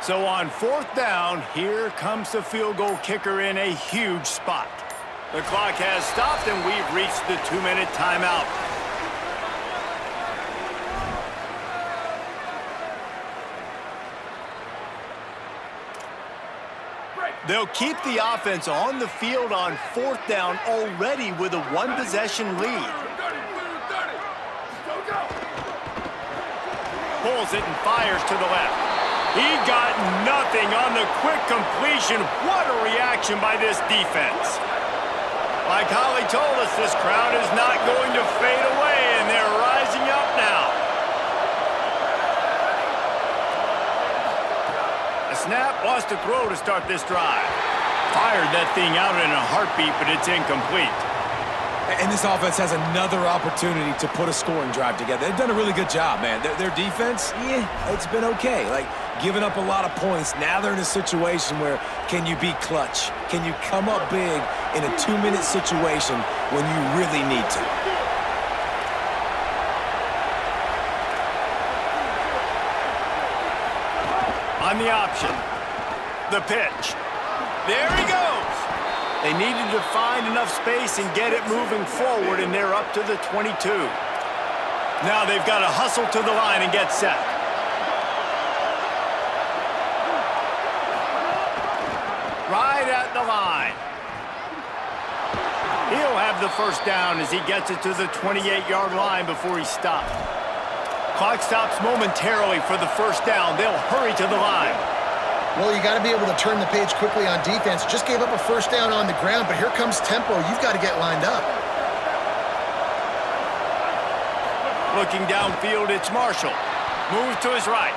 S1: So on 4th down, here comes the field goal kicker in a huge spot. The clock has stopped, and we've reached the 2-minute timeout. They'll keep the offense on the field on 4th down already with a 1-possession lead. Pulls it and fires to the left. He got nothing on the quick completion. What a reaction by this defense. Like Holly told us, this crowd is not going to fade away, and they're rising up now. A snap, lost a throw to start this drive. Fired that thing out in a heartbeat, but it's incomplete.
S4: And this offense has another opportunity to put a scoring drive together. They've done a really good job, man. Their defense, yeah, it's been okay. Like, giving up a lot of points. Now they're in a situation where can you be clutch? Can you come up big in a 2-minute situation when you really need to?
S1: On the option. The pitch. There he goes. They needed to find enough space and get it moving forward, and they're up to the 22. Now they've got to hustle to the line and get set. Right at the line. He'll have the first down as he gets it to the 28-yard line before he stopped. Clock stops momentarily for the first down. They'll hurry to the line.
S5: Well, you got to be able to turn the page quickly on defense. Just gave up a first down on the ground, but here comes tempo. You've got to get lined up.
S1: Looking downfield, it's Marshall. Moves to his right.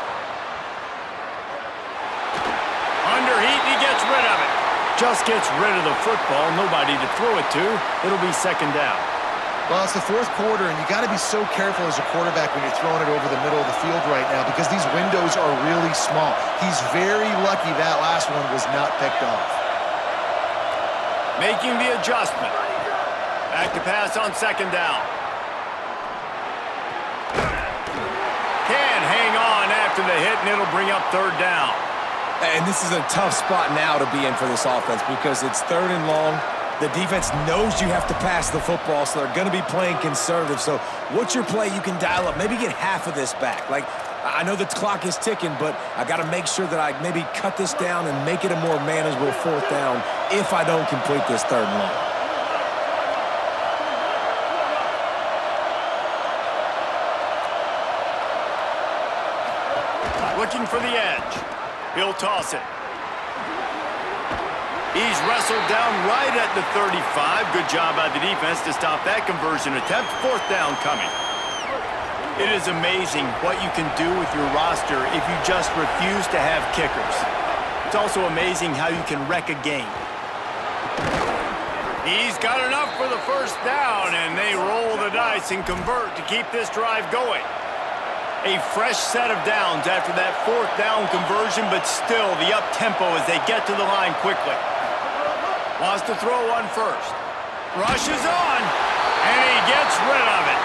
S1: Under heat, he gets rid of it. Just gets rid of the football. Nobody to throw it to. It'll be second down.
S5: Well, it's the 4th quarter, and you got to be so careful as a quarterback when you're throwing it over the middle of the field right now because these windows are really small. He's very lucky that last one was not picked off.
S1: Making the adjustment. Back to pass on second down. Can hang on after the hit, and it'll bring up 3rd down.
S4: And this is a tough spot now to be in for this offense because it's 3rd and long. The defense knows you have to pass the football, so they're going to be playing conservative. So what's your play you can dial up? Maybe get half of this back. Like, I know the clock is ticking, but I got to make sure that I maybe cut this down and make it a more manageable 4th down if I don't complete this 3rd and long.
S1: looking for the edge. He'll toss it. He's wrestled down right at the 35. Good job by the defense to stop that conversion attempt. Fourth down coming. It is amazing what you can do with your roster if you just refuse to have kickers. It's also amazing how you can wreck a game. He's got enough for the first down, and they roll the dice and convert to keep this drive going. A fresh set of downs after that fourth down conversion, but still the up-tempo as they get to the line quickly. Wants to throw one first. Rushes on, and he gets rid of it.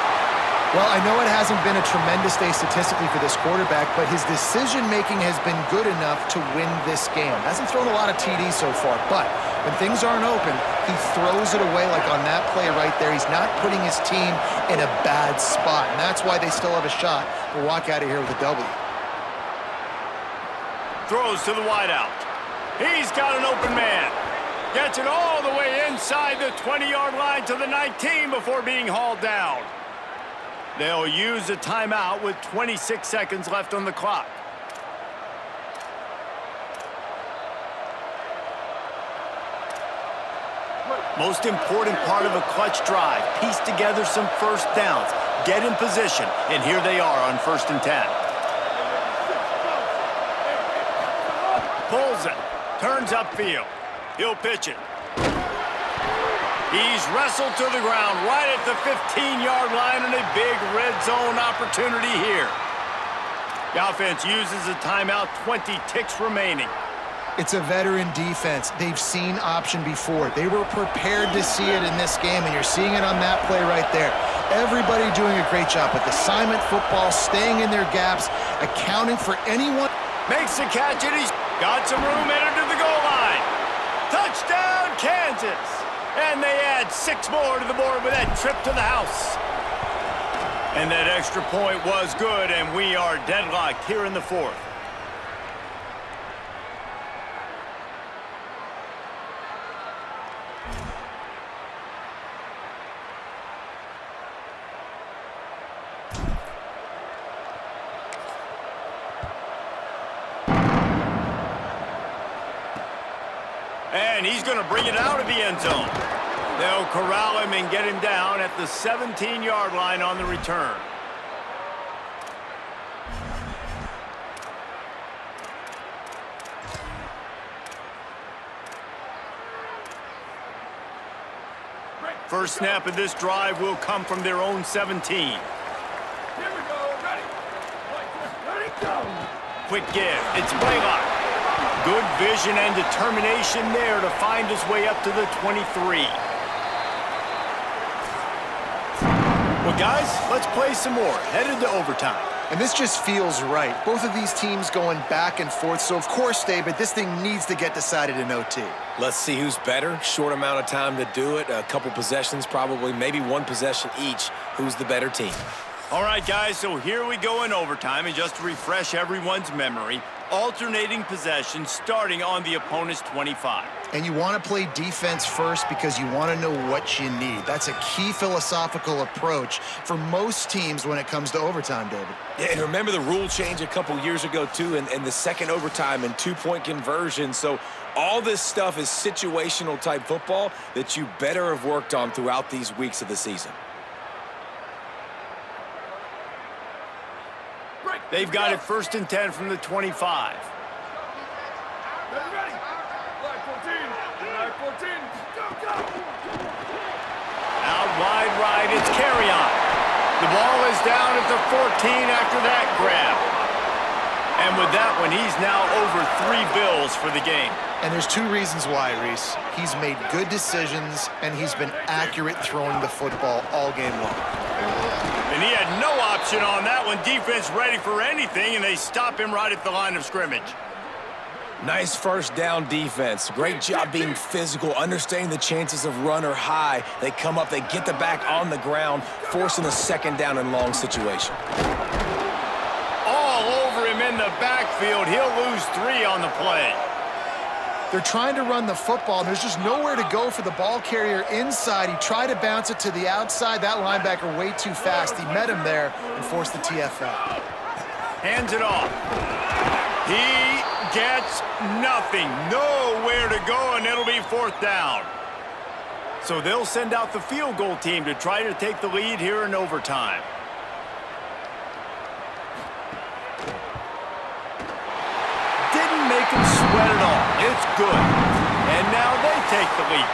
S5: Well, I know it hasn't been a tremendous day statistically for this quarterback, but his decision-making has been good enough to win this game. Hasn't thrown a lot of TDs so far, but when things aren't open, he throws it away like on that play right there. He's not putting his team in a bad spot, and that's why they still have a shot to walk out of here with a W.
S1: Throws to the wideout. He's got an open man. Gets it all the way inside the 20-yard line to the 19 before being hauled down. They'll use a timeout with 26 seconds left on the clock. Most important part of a clutch drive, piece together some first downs, get in position, and here they are on 1st and 10. Pulls it, turns upfield. He'll pitch it. He's wrestled to the ground right at the 15-yard line and a big red zone opportunity here. The offense uses a timeout, 20 ticks remaining.
S5: It's a veteran defense. They've seen option before. They were prepared to see it in this game, and you're seeing it on that play right there. Everybody doing a great job with assignment football, staying in their gaps, accounting for anyone.
S1: Makes the catch, and he's got some room headed to the goal line. Touchdown, Kansas! And they add 6 more to the board with that trip to the house. And that extra point was good, and we are deadlocked here in the 4th. And he's going to bring it out of the end zone. They'll corral him and get him down at the 17-yard line on the return. First snap of this drive will come from their own 17.
S4: Here we go. Ready. Ready, go.
S1: Quick give. It's Blaylock. Good vision and determination there to find his way up to the 23. Well, guys, let's play some more. Headed to overtime.
S5: And this just feels right. Both of these teams going back and forth. So, of course, David, this thing needs to get decided in OT.
S3: Let's see who's better. Short amount of time to do it. A couple possessions, probably, maybe one possession each. Who's the better team?
S1: All right, guys, so here we go in overtime. And just to refresh everyone's memory, alternating possessions starting on the opponent's 25.
S5: And you want to play defense first because you want to know what you need. That's a key philosophical approach for most teams when it comes to overtime, David.
S3: Yeah, and remember the rule change a couple years ago, too, and the second overtime and two-point conversion. So all this stuff is situational-type football that you better have worked on throughout these weeks of the season.
S1: They've got it 1st and 10 from the 25.
S4: Ready. Line 14. Line 14. Go.
S1: Out wide right, it's carry on. The ball is down at the 14 after that grab. And with that one, he's now over 3 bills for the game.
S5: And there's 2 reasons why, Reese. He's made good decisions, and he's been accurate throwing the football all game long.
S1: And he had no option on that one. Defense ready for anything, and they stop him right at the line of scrimmage.
S3: Nice first down defense. Great job being physical, understanding the chances of run are high. They come up, they get the back on the ground, forcing a second down and long situation.
S1: All over him in the backfield. He'll lose 3 on the play.
S5: They're trying to run the football, and there's just nowhere to go for the ball carrier inside. He tried to bounce it to the outside. That linebacker way too fast. He met him there and forced the TFL.
S1: Hands it off. He gets nothing. Nowhere to go, and it'll be 4th down. So they'll send out the field goal team to try to take the lead here in overtime. Didn't make him sweat at all. It's good. And now they take the lead.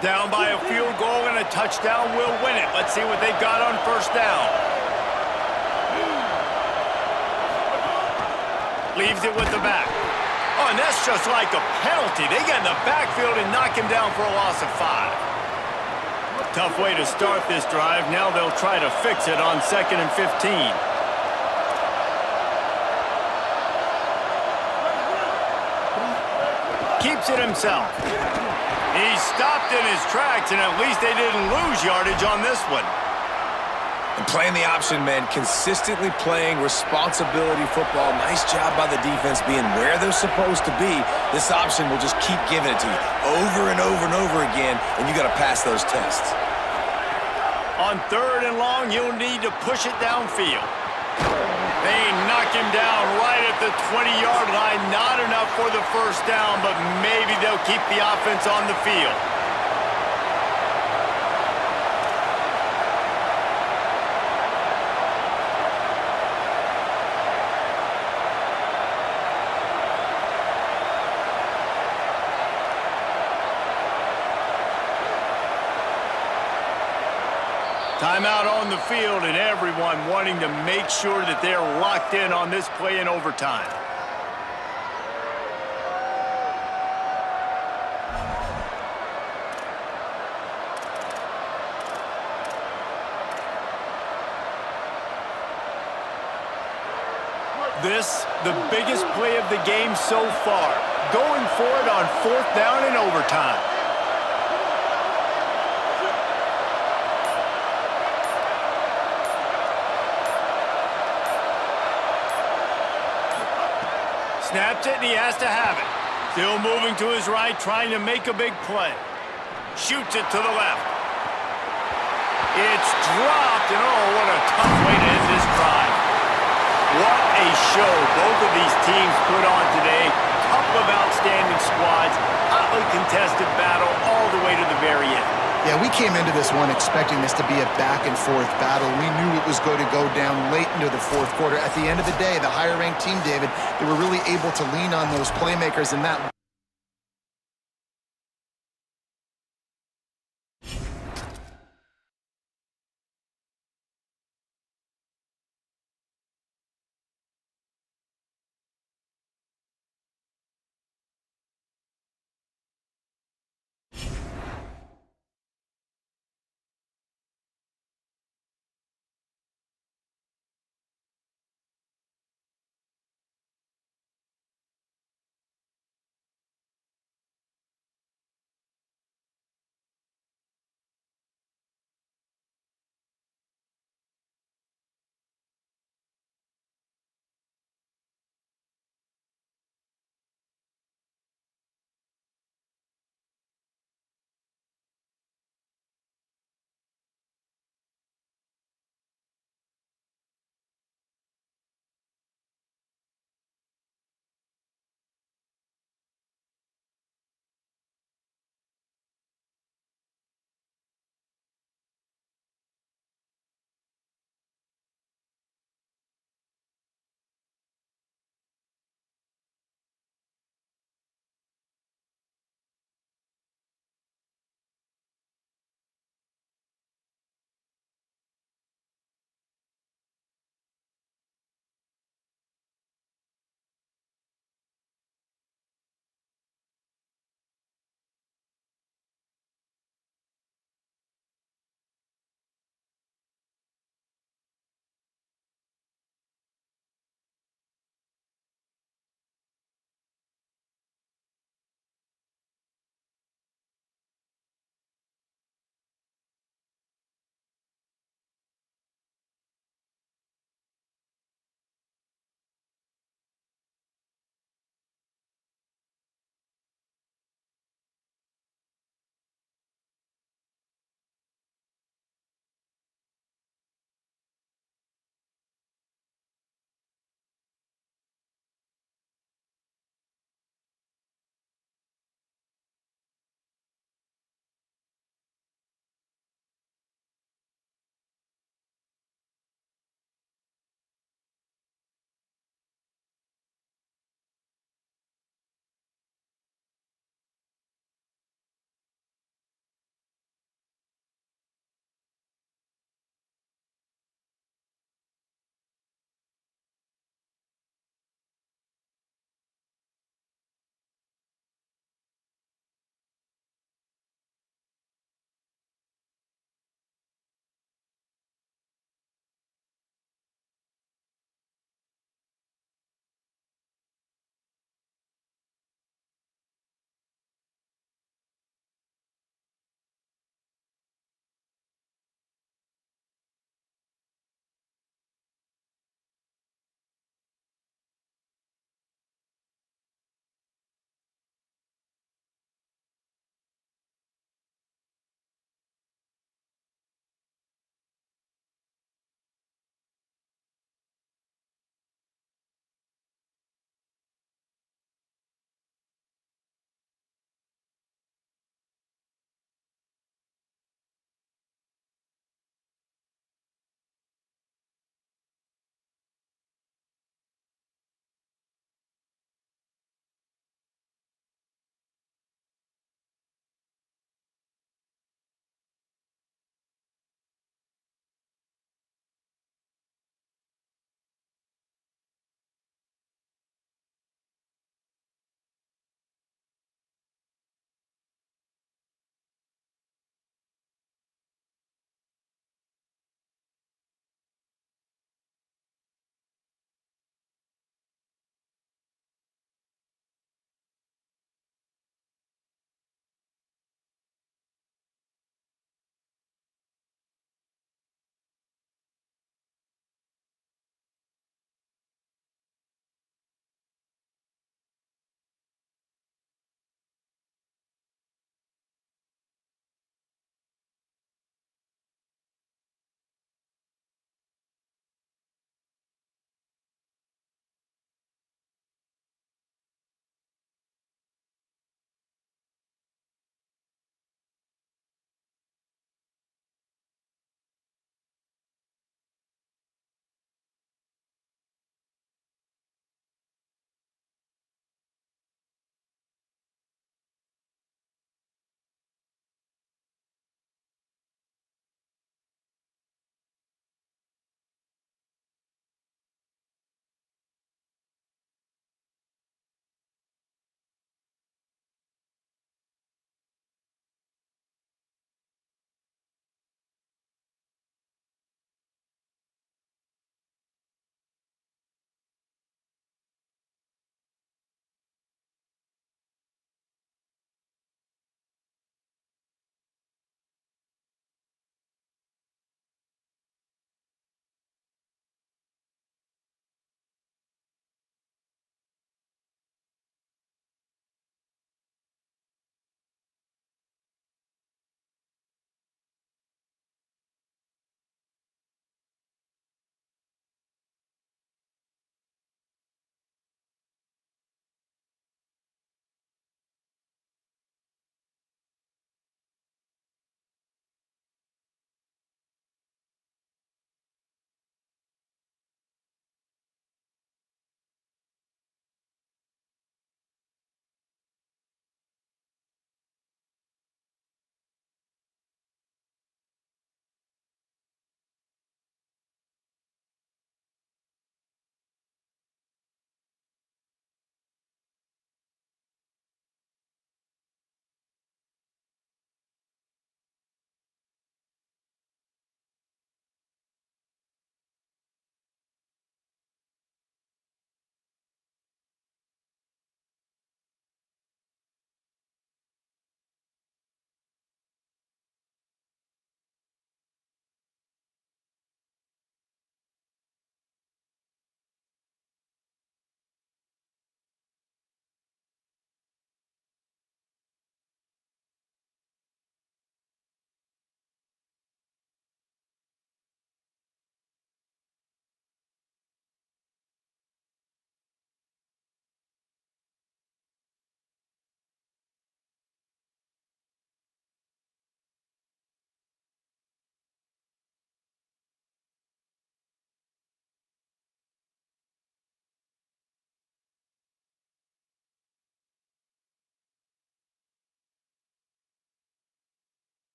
S1: Down by a field goal and a touchdown will win it. Let's see what they've got on 1st down. Leaves it with the back. Oh, and that's just like a penalty. They get in the backfield and knock him down for a loss of 5. Tough way to start this drive. Now they'll try to fix it on 2nd and 15. Keeps it himself. He stopped in his tracks, and at least they didn't lose yardage on this one.
S3: And playing the option, man, consistently playing responsibility football. Nice job by the defense being where they're supposed to be. This option will just keep giving it to you over and over and over again, and you got to pass those tests.
S1: On 3rd and long, you'll need to push it downfield. They knock him down right at the 20-yard line. Not enough for the 1st down, but maybe they'll keep the offense on the field. Timeout on the field, and everyone wanting to make sure that they're locked in on this play in overtime. This, the biggest play of the game so far. Going for it on 4th down in overtime. Snaps it, and he has to have it. Still moving to his right, trying to make a big play. Shoots it to the left. It's dropped, and oh, what a tough way to end this drive. What a show both of these teams put on today. Couple of outstanding squads. Hotly contested battle all the way to the very end.
S5: Yeah, we came into this one expecting this to be a back-and-forth battle. We knew it was going to go down late into the 4th quarter. At the end of the day, the higher-ranked team, David, they were really able to lean on those playmakers in that